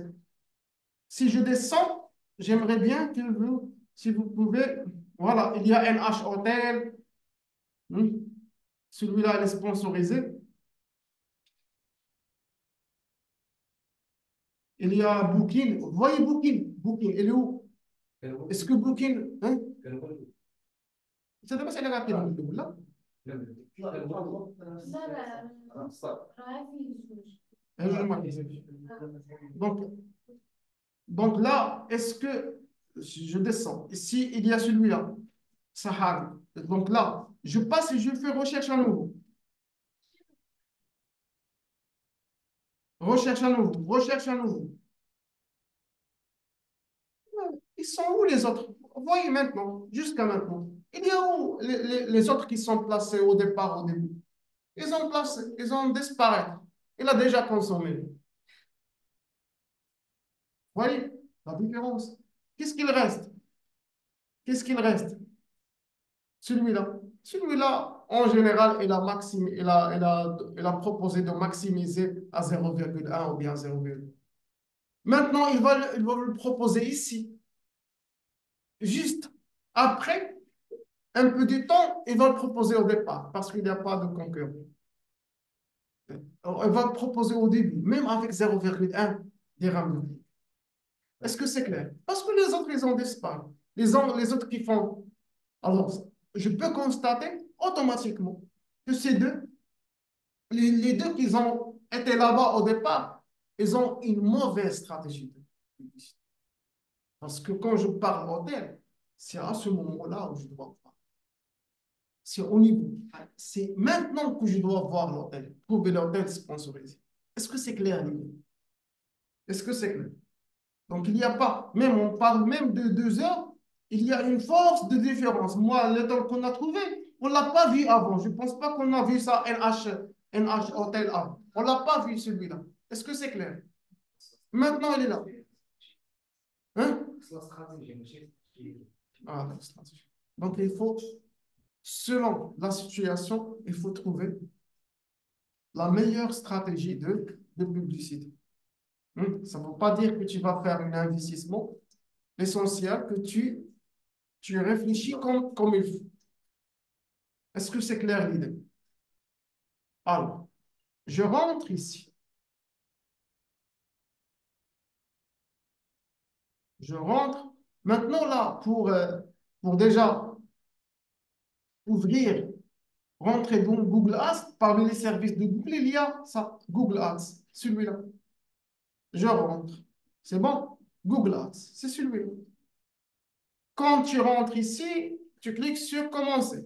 Si je descends, j'aimerais bien que vous, si vous pouvez, voilà, il y a NH Hotel, celui-là, il est sponsorisé. Il y a Booking, vous voyez Booking, il est où? Est-ce que Booking, hein? C'est بس أنا قاعد نقول لا. Donc là, est-ce que je descends? Ici, il y a celui-là, Sahara. Donc là, je passe et je fais recherche à nouveau. Recherche à nouveau, recherche à nouveau. Ils sont où les autres? Voyez maintenant, jusqu'à maintenant. Il y a où les autres qui sont placés au départ, au début? Ils ont disparu. Il a déjà consommé. Voyez la différence? Qu'est-ce qu'il reste? Qu'est-ce qu'il reste? Celui-là. Celui-là, en général, il a proposé de maximiser à 0,1 ou bien 0,2. Maintenant, il va le proposer ici. Juste après un peu de temps, il va le proposer au départ parce qu'il n'y a pas de concurrent. Il va le proposer au début, même avec 0,1 dirham. Est-ce que c'est clair? Parce que les autres, ils ont disparu. Les autres qui font. Alors, je peux constater automatiquement que ces deux, les deux qui ont été là-bas au départ, ils ont une mauvaise stratégie de publicité. Parce que quand je parle hôtel, c'est à ce moment-là où je dois voir. C'est au niveau. C'est maintenant que je dois voir l'hôtel, trouver l'hôtel sponsorisé. Est-ce que c'est clair, Lily? Est-ce que c'est clair? Donc, il n'y a pas, même on parle même de 2 heures, il y a une force de différence. Moi, le temps qu'on a trouvé, on ne l'a pas vu avant. Je ne pense pas qu'on a vu ça NH Hotel avant. On ne l'a pas vu celui-là. Est-ce que c'est clair? Maintenant, il est là. Hein? Ah, la stratégie. Donc, il faut, selon la situation, il faut trouver la meilleure stratégie de publicité. Ça ne veut pas dire que tu vas faire un investissement. L'essentiel, que tu réfléchis comme il faut. Est-ce que c'est clair l'idée? Alors, je rentre ici. Je rentre. Maintenant, là, pour déjà ouvrir, rentrer dans Google Ads, parmi les services de Google, il y a ça, Google Ads, celui-là. Je rentre. C'est bon? Google Ads, c'est celui-là. Quand tu rentres ici, tu cliques sur Commencer.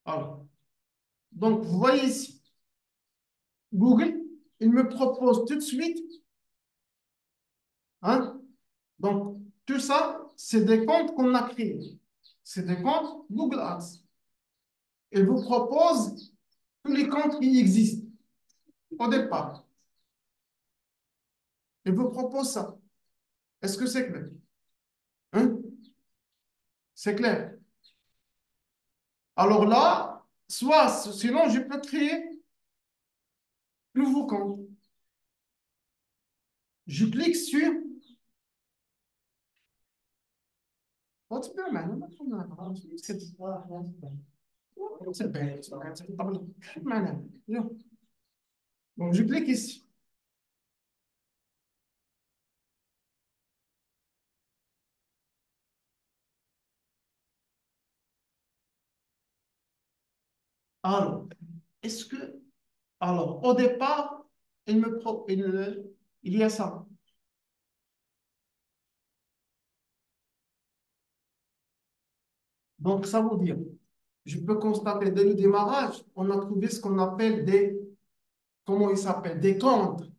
Alors, donc, vous voyez ici, Google, il me propose tout de suite, hein? Donc, tout ça, c'est des comptes qu'on a créés. C'est des comptes Google Ads. Il vous propose tous les comptes qui existent au départ. Il vous propose ça. Est-ce que c'est clair? Hein? C'est clair. Alors là, sinon, je peux créer un nouveau compte. Je clique sur What's your man? C'est bien, c'est bien, c'est bien. Maintenant, donc, je clique ici. Alors, est-ce que, alors, au départ, il y a ça. Donc, ça veut dire, je peux constater dès le démarrage, on a trouvé ce qu'on appelle comment ils s'appellent, des comptes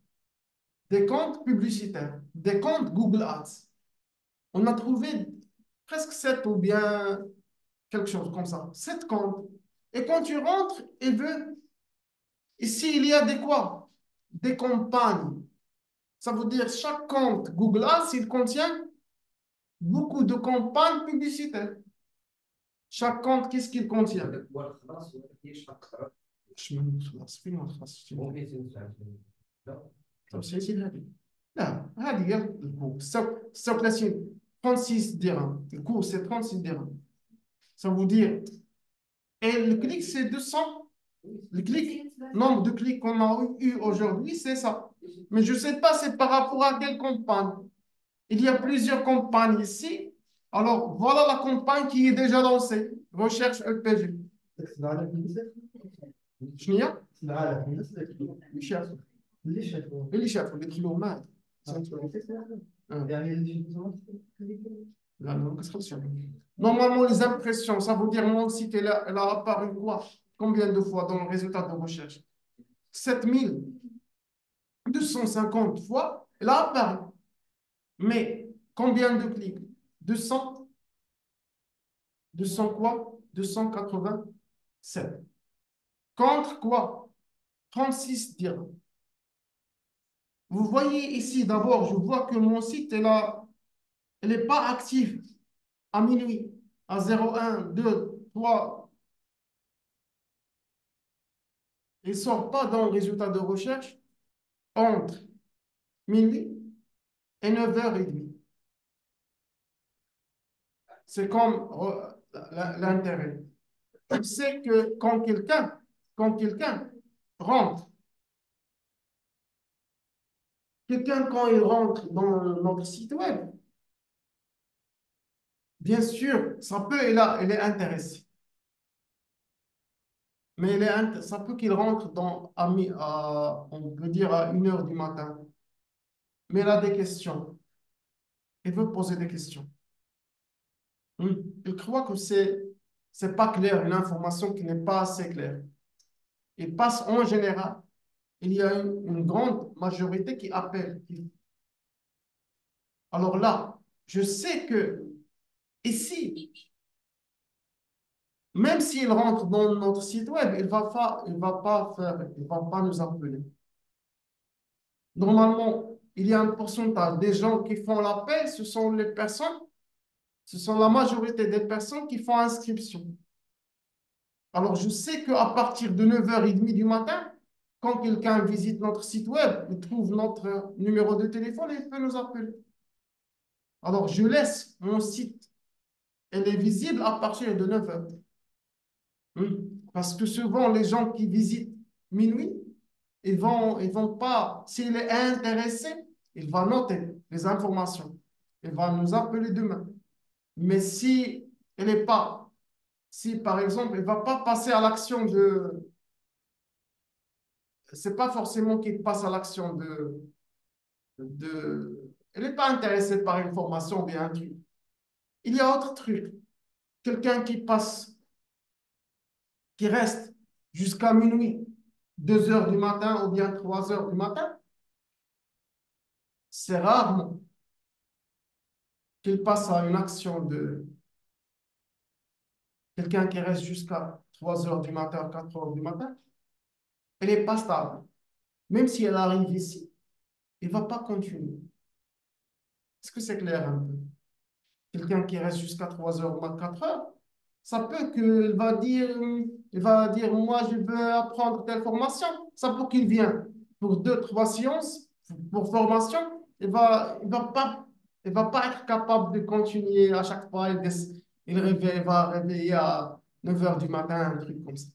publicitaires, des comptes Google Ads. On a trouvé presque 7 ou bien quelque chose comme ça, 7 comptes. Et quand tu rentres, il veut, ici, il y a des quoi? Des campagnes. Ça veut dire chaque compte Google Ads, il contient beaucoup de campagnes publicitaires. Chaque compte, qu'est-ce qu'il contient? هو الخلاص هو كيفاش تقرا من خلاص فين الخاص ممكن تنفع لا طب سيتي هذه لا هذه هي الكو 36 36 dirhams le coût c'est 36 dirhams ça veut dire et le clic c'est 200 le clic nombre de clics qu'on a eu aujourd'hui c'est ça mais je ne sais pas c'est par rapport à quelle campagne il y a plusieurs campagnes ici alors voilà la campagne qui est déjà lancée recherche LPG شنو هي؟ اللي شافوا اللي شافوا اللي دخلوا معاه Normalement, les impressions, ça veut dire mon site, elle a apparu quoi? Combien de fois dans le résultat de recherche? 7250 fois, elle a apparu. Mais combien de clics? 200? 200 quoi? 287. Contre quoi? 36 dirhams. Vous voyez ici, d'abord, je vois que mon site, elle n'est pas active à minuit, à 01, 2, 3. Il ne sort pas dans le résultat de recherche entre minuit et 9h30. C'est comme l'intérêt. Je sais que quand quelqu'un rentre, quand il rentre dans notre site web, bien sûr, ça peut, elle est intéressée. Mais ça peut qu'il rentre on peut dire à 1h du matin. Mais elle a des questions. Elle veut poser des questions. Il croit que c'est pas clair, une information qui n'est pas assez claire. Il passe en général. Il y a une grande majorité qui appelle. Alors là, je sais que ici, même s'il rentre dans notre site web, il va pas nous appeler. Normalement, il y a un pourcentage des gens qui font l'appel, ce sont la majorité des personnes qui font inscription. Alors, je sais qu'à partir de 9h30 du matin, quand quelqu'un visite notre site web, il trouve notre numéro de téléphone et il peut nous appeler. Alors, je laisse mon site, elle est visible à partir de 9h. Parce que souvent, les gens qui visitent minuit, ils vont pas, s'il est intéressé, il va noter les informations. Il va nous appeler demain. Mais si elle n'est pas, si par exemple, il ne va pas passer à l'action c'est pas forcément qu'il passe à l'action elle n'est pas intéressée par une formation ou bien un truc. Il y a autre truc. Quelqu'un qui reste jusqu'à minuit, 2h du matin ou bien 3h du matin, c'est rarement qu'il passe à une action de quelqu'un qui reste jusqu'à 3h du matin, 4h du matin. Elle n'est pas stable. Même si elle arrive ici, il ne va pas continuer. Est-ce que c'est clair un peu? Quelqu'un qui reste jusqu'à 3h ou 4h, ça peut qu'il va dire, moi, je veux apprendre telle formation. Ça peut qu'il vienne pour 2, 3 séances, pour formation. Il va pas être capable de continuer à chaque fois. Il va réveiller à 9 heures du matin, un truc comme ça.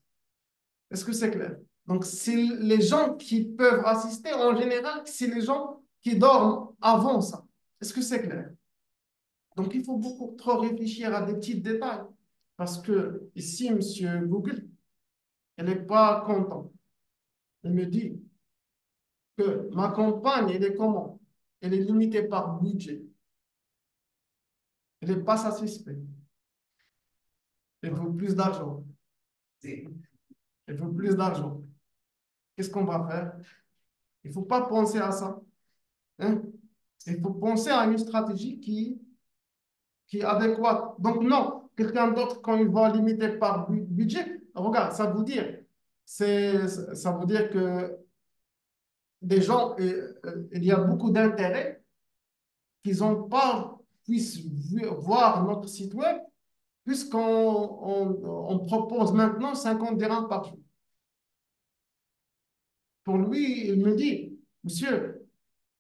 Est-ce que c'est clair? Donc, c'est les gens qui peuvent assister, en général, c'est les gens qui dorment avant ça. Est-ce que c'est clair? Donc, il faut beaucoup trop réfléchir à des petits détails. Parce que ici, monsieur Google, elle n'est pas contente. Elle me dit que ma compagne, elle est comment? Elle est limitée par budget. Elle n'est pas satisfaite. Elle veut plus d'argent. Elle veut plus d'argent. Qu'est-ce qu'on va faire? Il ne faut pas penser à ça. Hein? Il faut penser à une stratégie qui est adéquate. Donc, non, quelqu'un d'autre, quand il va limiter par budget, regarde, ça veut dire que des gens, il y a beaucoup d'intérêt qu'ils n'ont pas, puissent voir notre site web, puisqu'on on propose maintenant 50 dirhams par jour. Pour lui, il me dit, monsieur,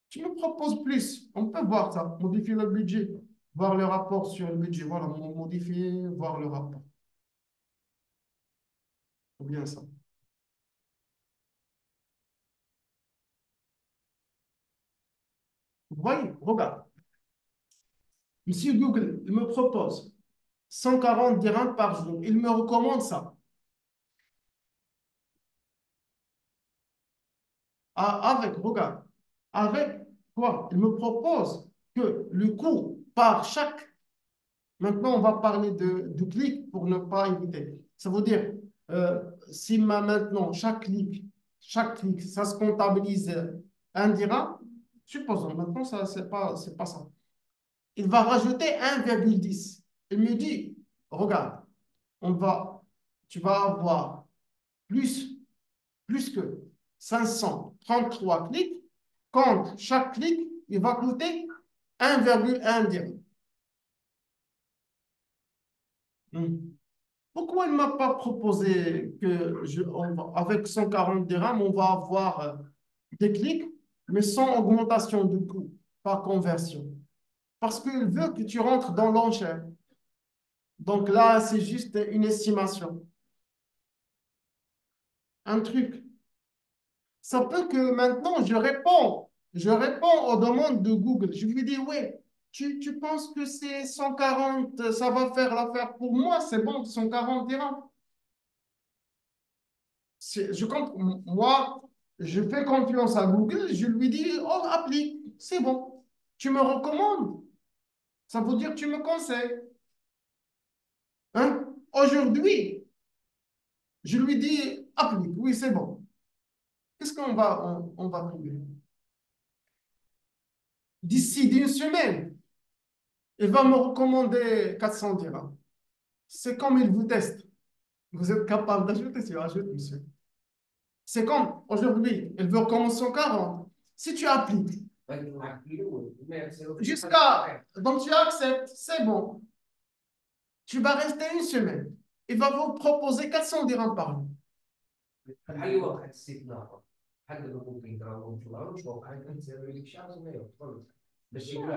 tu me proposes plus. On peut voir ça, modifier le budget, voir le rapport sur le budget. Voilà, modifier, voir le rapport. C'est bien ça. Vous voyez, regarde. Monsieur Google, il me propose 140 dirhams par jour. Il me recommande ça. Regarde, avec quoi? Il me propose que le coût par chaque. Maintenant, on va parler du clic pour ne pas éviter. Ça veut dire, si maintenant, chaque clic, ça se comptabilise un dirham, supposons, maintenant, ça, c'est pas ça. Il va rajouter 1,10. Il me dit, regarde, tu vas avoir plus que 533 clics, quand chaque clic, il va coûter 1,1 dirham. Pourquoi il ne m'a pas proposé que avec 140 dirhams, on va avoir des clics, mais sans augmentation de coût par conversion? Parce qu'il veut que tu rentres dans l'enchère. Donc là, c'est juste une estimation. Un truc. Ça peut que maintenant, je réponds aux demandes de Google. Je lui dis, oui, tu penses que c'est 140, ça va faire l'affaire pour moi, c'est bon, 140 dirhams. Moi, je fais confiance à Google, je lui dis, oh, applique, c'est bon. Tu me recommandes. Ça veut dire que tu me conseilles. Hein? Aujourd'hui, je lui dis, applique, oui, c'est bon. Qu'est-ce on va trouver? D'ici d'une semaine, il va me recommander 400 dirhams. C'est comme il vous teste. Vous êtes capable d'ajouter, tu ajoutes, monsieur. C'est comme aujourd'hui, il veut recommencer 140. Si tu appliques, donc tu acceptes, c'est bon. Tu vas rester une semaine. Il va vous proposer 400 dirhams par jour. هل يوقع استثناء حدد البوكينج راه مش واقع كنسير لك شي حاجه ما يوقع باش يقول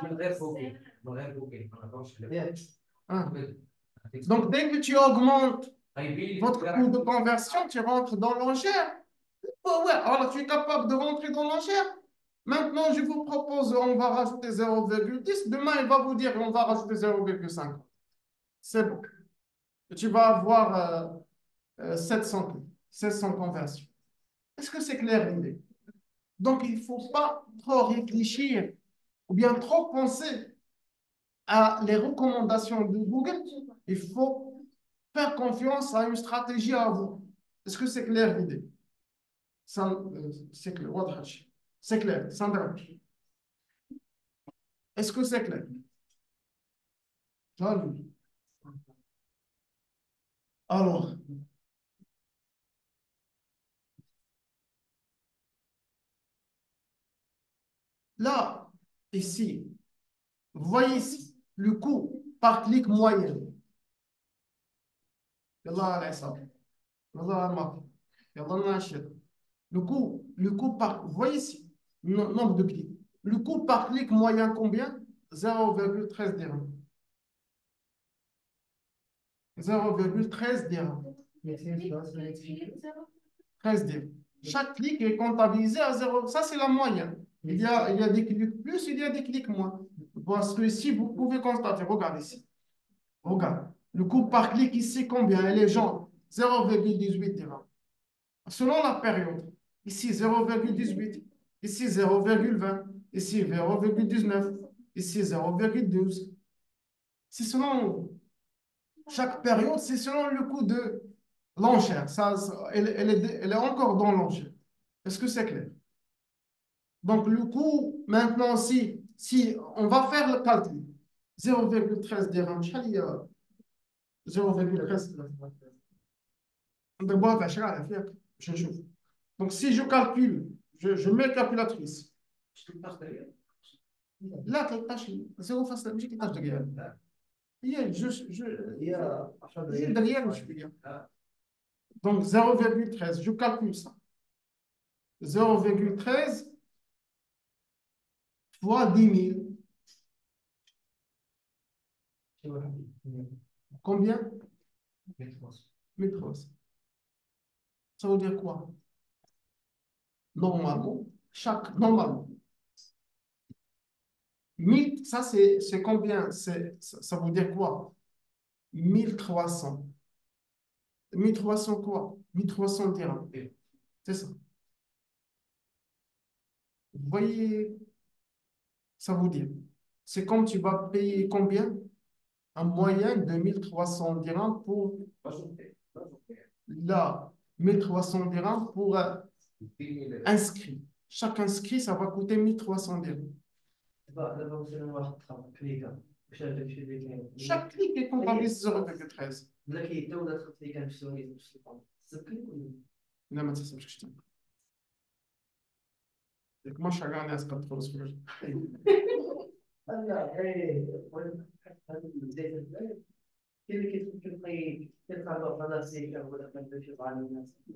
من غير بوكينج ما نهضرش على Donc, dès que tu augmentes votre coût de conversion, tu rentres dans l'enchère. Oh, ouais, alors tu es capable de rentrer dans l'enchère. Maintenant, je vous propose, on va rajouter 0,10. Demain, il va vous dire, on va rajouter 0,5. C'est bon. Tu vas avoir 700 conversions. Est-ce que c'est clair l'idée? Donc, il ne faut pas trop réfléchir ou bien trop penser à les recommandations de Google. Il faut faire confiance à une stratégie à vous. Est-ce que c'est clair l'idée? C'est clair. C'est clair. Sandra. Est-ce que c'est clair? Jean-Louis. Alors, là, ici, vous voyez ici, le coût par clic moyen. Le coût par, vous voyez ici, nombre de clics. Le coût par clic moyen combien? 0,13 dirhams. 0,13 dirhams. Mais c'est ça, c'est écrit. 13 dirhams. Chaque clic est comptabilisé à 0. Ça, c'est la moyenne. Il y a des clics plus, il y a des clics moins. Parce que ici, vous pouvez constater, regardez ici. Regarde, le coût par clic ici, combien? Elle est jaune, 0,18 dirhams. Selon la période, ici 0,18, ici 0,20, ici 0,19, ici 0,12. C'est selon chaque période, c'est selon le coût de l'enchère. Elle est encore dans l'enchère. Est-ce que c'est clair? Donc, le coût, maintenant, si on va faire le calcul, 0,13 dirhams, 0,13. D'abord, je chauffe. Donc, si je calcule, je mets calculatrice. Là, tu tâches 0,8 qui tâche de guerre. Je derrière, je peux dire. Donc, 0,13, je calcule ça. 0,13 fois 10 000. Combien? 1300. Ça veut dire quoi? Normalement, normalement. 1000, ça c'est combien? Ça veut dire quoi? 1300. 1300 quoi? 1300 dirhams. C'est ça. Vous voyez, ça veut dire. C'est comme tu vas payer combien? En moyenne de 1300 dirhams pour là, 1300 dirhams pour inscrit. Chaque inscrit, ça va coûter 1300 dirhams. Chaque clic est comptabilisé 0,13. لا ما تحسبش كشتي لك ما شغال الناس كتدخل سكر لا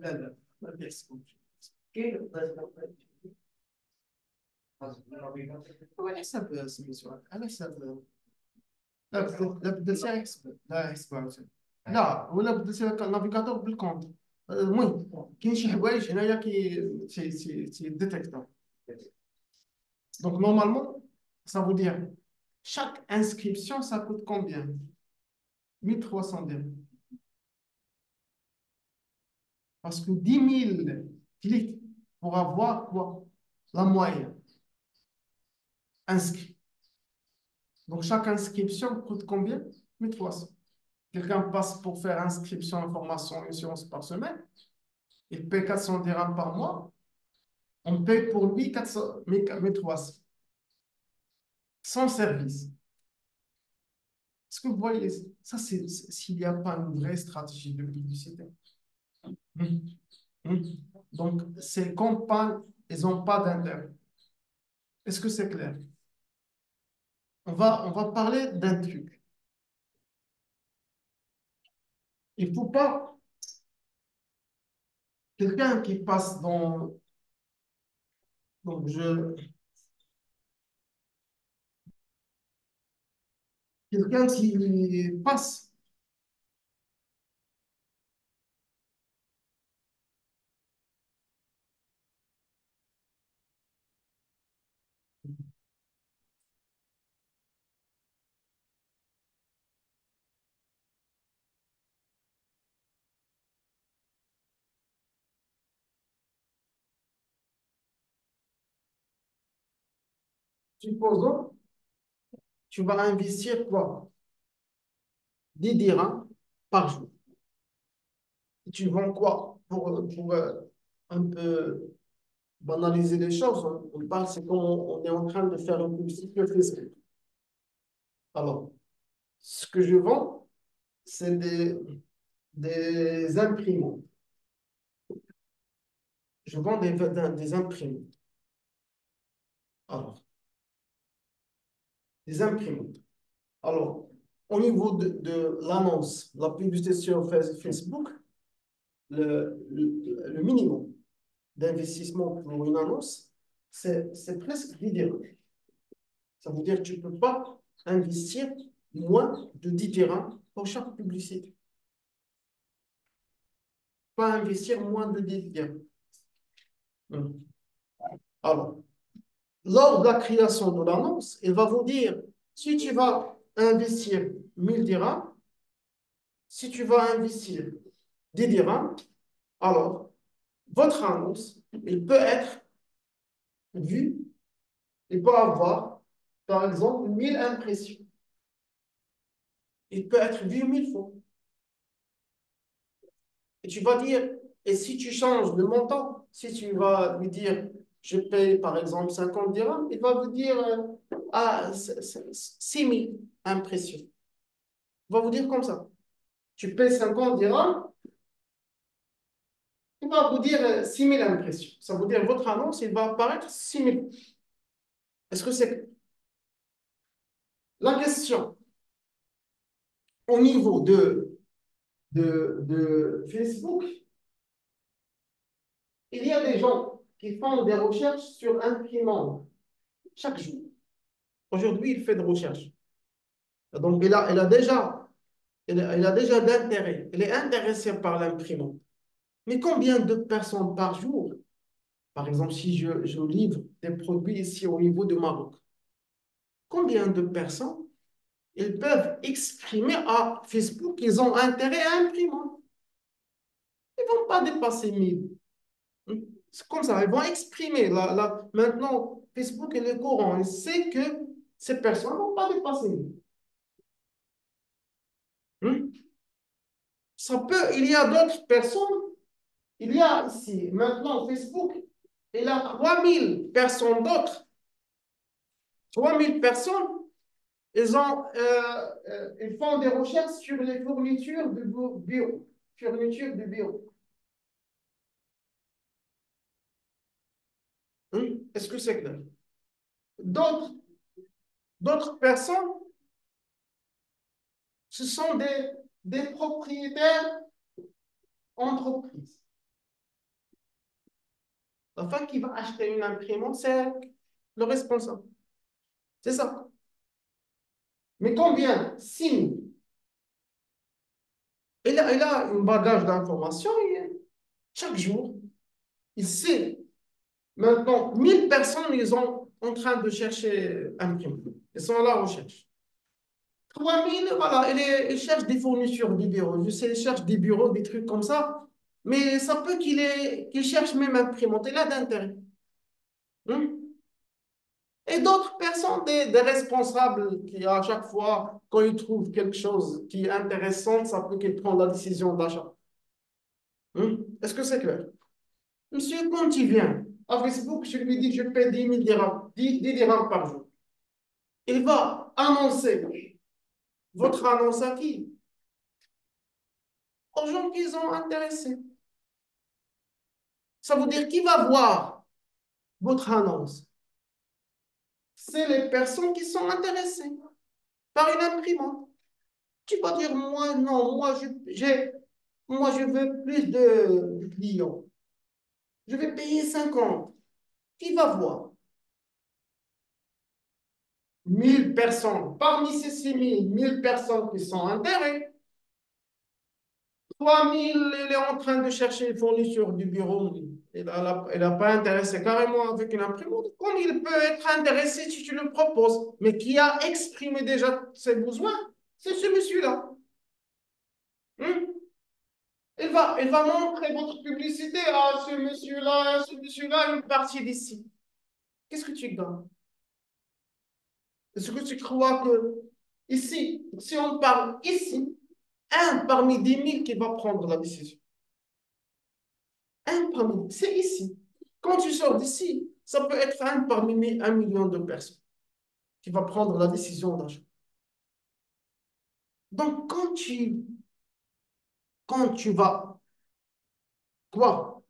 لا ما بيحسبوش هو على حسب سميتو على حسب لا بدل ساعة يحسب لا يحسب عاوتاني لا ولا بدل ساعة النافيغاتور بالكونت المهم كاين شي حوايج هنايا تيديتيكتا. Donc normalement ça veut dire chaque inscription ça coûte combien? 1300 dirhams. Parce que 10 000 clics pour avoir quoi? La moyenne inscrit. Donc chaque inscription coûte combien? 1300. Quelqu'un passe pour faire inscription, information, une séance par semaine. Il paie 400 dirhams par mois. On paye pour lui 1300. Sans service. Est-ce que vous voyez, ça c'est s'il n'y a pas une vraie stratégie de publicité. Donc, ces campagnes, elles n'ont pas d'intérêt. Est-ce que c'est clair? On va parler d'un truc. Il ne faut pas quelqu'un qui passe dans... Donc, quelqu'un qui passe supposons, tu vas investir quoi? 10 dirhams par jour. Et tu vends quoi? Pour un peu banaliser les choses, on parle, c'est comme on est en train de faire une publicité Facebook. Alors, ce que je vends, c'est des imprimantes. Je vends des imprimantes. Alors, des imprimantes. Alors, au niveau de l'annonce, la publicité sur Facebook, le minimum d'investissement pour une annonce, c'est presque 10 dirhams. Ça veut dire que tu ne peux pas investir moins de 10 dirhams pour chaque publicité. pas investir moins de 10 dirhams. Alors, lors de la création de l'annonce, il va vous dire, si tu vas investir 1000 dirhams, si tu vas investir 10 dirhams, alors votre annonce, il peut être vue, il peut avoir, par exemple, 1000 impressions. Il peut être vu 1000 fois. Et tu vas dire, et si tu changes le montant, si tu vas lui dire, je paye par exemple 50 dirhams, il va vous dire, 6000 impressions. Il va vous dire comme ça. Tu payes 50 dirhams, il va vous dire 6000 impressions. Ça veut dire votre annonce, il va apparaître 6000. Est-ce que c'est la question au niveau de Facebook? Il y a des gens qui font des recherches sur imprimante chaque jour. Aujourd'hui, il fait de recherche. Donc, il a déjà d'intérêt. Il est intéressé par l'imprimante. Mais combien de personnes par jour, par exemple, si je livre des produits ici au niveau de Maroc, combien de personnes ils peuvent exprimer à Facebook qu'ils ont intérêt à l'imprimante? Ils ne vont pas dépasser 1000. C'est comme ça, ils vont exprimer. Maintenant, Facebook est le courant. Il sait que ces personnes ne vont pas dépasser 1000. Ça peut, il y a d'autres personnes. Il y a ici, maintenant, Facebook, il a 3000 personnes d'autres. 3000 personnes, ils font des recherches sur les fournitures de bureau. Fournitures de bureau. Est-ce que c'est clair? D'autres, d'autres personnes, ce sont des propriétaires entreprises. La femme qui va acheter une imprimante, c'est le responsable. C'est ça. Mais combien? 6000. Il a un bagage d'informations chaque jour. Il sait. Maintenant, 1000 personnes, ils sont en train de chercher imprimante. Ils sont à la recherche. 3000, voilà, il cherche des fournitures du bureau. Je sais, il cherche des bureaux, des trucs comme ça. Mais ça peut qu'il cherche même imprimante. Il a d'intérêt. Et d'autres personnes, des responsables qui, à chaque fois, quand ils trouvent quelque chose qui est intéressant, ça peut qu'ils prennent la décision d'achat. Est-ce que c'est clair? Monsieur, quand il vient à Facebook, je lui dis, je paie 10 000 dirhams, 10 dirhams par jour. Il va annoncer votre annonce à qui? Aux gens qui sont intéressés. Ça veut dire qui va voir votre annonce? C'est les personnes qui sont intéressées par une imprimante. Tu vas dire, moi, non, moi, je veux plus de clients. Je vais payer 50. Qui va voir? 1000 personnes. Parmi ces 6000, 1000 personnes qui sont intéressées, 3000, il est en train de chercher une fourniture du bureau. Il n'a pas intéressé carrément avec une imprimante. Comme il peut être intéressé si tu le proposes, mais qui a exprimé déjà ses besoins, c'est ce monsieur-là. Il va montrer votre publicité à ce monsieur-là, une partie d'ici. Qu'est-ce que tu gagnes? Est-ce que tu crois que ici, si on parle ici, un parmi 10 000 qui va prendre la décision? Un parmi, c'est ici. Quand tu sors d'ici, ça peut être un parmi 1 million de personnes qui va prendre la décision d'achat. Donc, quand tu vas, toi,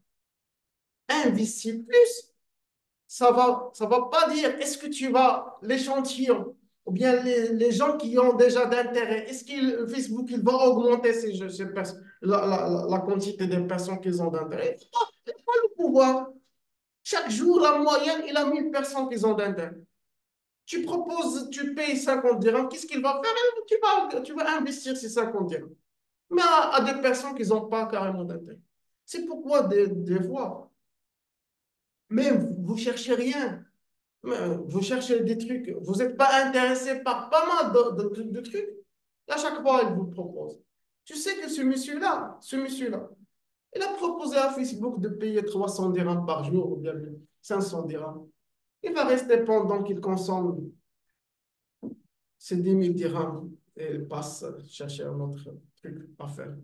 investir plus, ça va pas dire est-ce que tu vas l'échantillon ou bien les gens qui ont déjà d'intérêt, est-ce que Facebook il va augmenter la quantité de personnes qui ont d'intérêt? Il n'a pas le pouvoir. Chaque jour, la moyenne, il a 1000 personnes qui ont d'intérêt. Tu proposes, tu payes 50 dirhams, qu'est-ce qu'il va faire? Tu vas investir ces 50 dirhams. Mais à des personnes qui n'ont pas carrément d'intérêt. C'est pourquoi des fois, même vous cherchez rien. Vous cherchez des trucs, vous n'êtes pas intéressé par pas mal de trucs. Et à chaque fois, elle vous propose. Tu sais que ce monsieur-là, il a proposé à Facebook de payer 300 dirhams par jour ou bien 500 dirhams. Il va rester pendant qu'il consomme ces 10 000 dirhams et il passe chercher un autre truc à faire.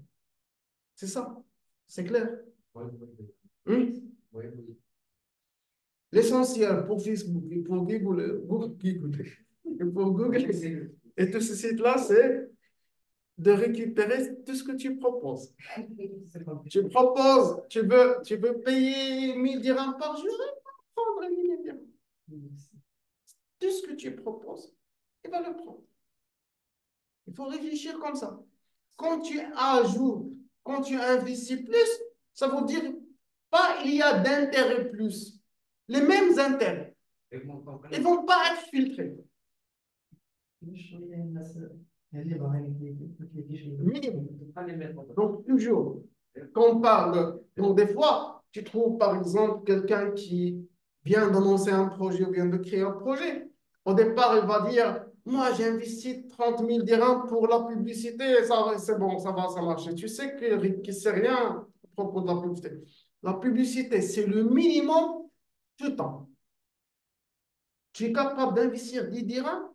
C'est ça, c'est clair. Oui, oui, oui. Hein? Oui, oui. L'essentiel pour Facebook et pour Google et tous ces sites-là, c'est de récupérer tout ce que tu proposes. Tu proposes, tu veux payer 1000 dirhams par jour, il va prendre 1000 dirhams. Tout ce que tu proposes, il va le prendre. Il faut réfléchir comme ça. Quand tu ajoutes, quand tu investis plus, ça veut dire pas il y a d'intérêt plus. Les mêmes intérêts. Et mon temps, Ils ne vont pas être filtrés. Minimum. pas les mettre en Donc, toujours, quand on parle, donc des fois, tu trouves par exemple quelqu'un qui vient d'annoncer un projet ou vient de créer un projet. Au départ, il va dire, moi, j'ai investi 30 000 dirhams pour la publicité, et ça, c'est bon, ça va, ça marche. Et tu sais qu'il ne sait rien à propos de la publicité. La publicité, c'est le minimum tout le temps. Tu es capable d'investir 10 dirhams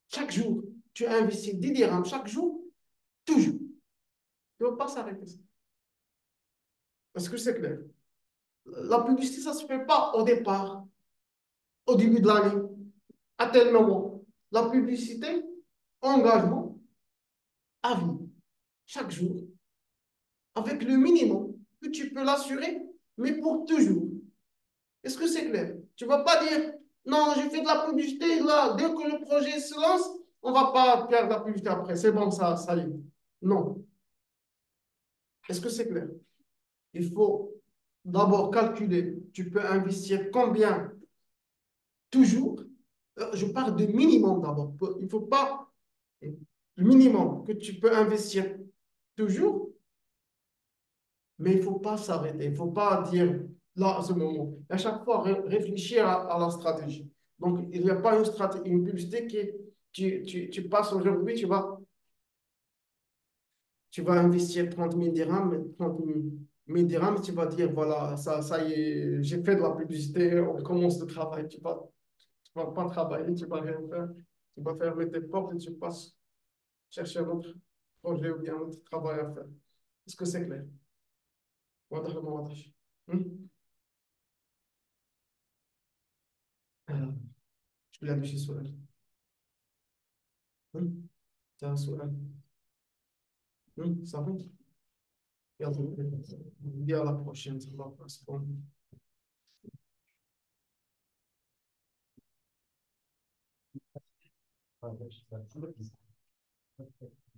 chaque jour. Tu investis 10 dirhams chaque jour, toujours. Tu ne vas pas s'arrêter. Est-ce que c'est clair? La publicité, ça ne se fait pas au départ, au début de l'année, à tel moment. La publicité, engagement, à vie, chaque jour, avec le minimum que tu peux l'assurer, mais pour toujours. Est-ce que c'est clair? Tu ne vas pas dire, non, je fais de la publicité, là, dès que le projet se lance, on ne va pas faire de la publicité après. C'est bon, ça y est. Non. Est-ce que c'est clair? Il faut d'abord calculer. Tu peux investir combien toujours. Je parle de minimum d'abord. Il ne faut pas le minimum que tu peux investir toujours, mais il ne faut pas s'arrêter. Il ne faut pas dire là, à ce moment. À chaque fois, réfléchir à la stratégie. Donc, il n'y a pas une stratégie, une publicité tu passes aujourd'hui, tu vas investir 30 000 dirhams, 30 000 dirhams, tu vas dire, voilà, ça y est, j'ai fait de la publicité, on commence le travail. Tu vas pas travailler, tu vas rien faire. Tu vas fermer tes portes et tu passes chercher un autre projet ou bien un autre travail à faire. Est-ce que c'est clair? واضح ولا ما واضحش؟ آه، شو اللي عنده شي سؤال؟ ده سؤال صحيح؟ يلا دي على بروشين الله يسلمك. temps.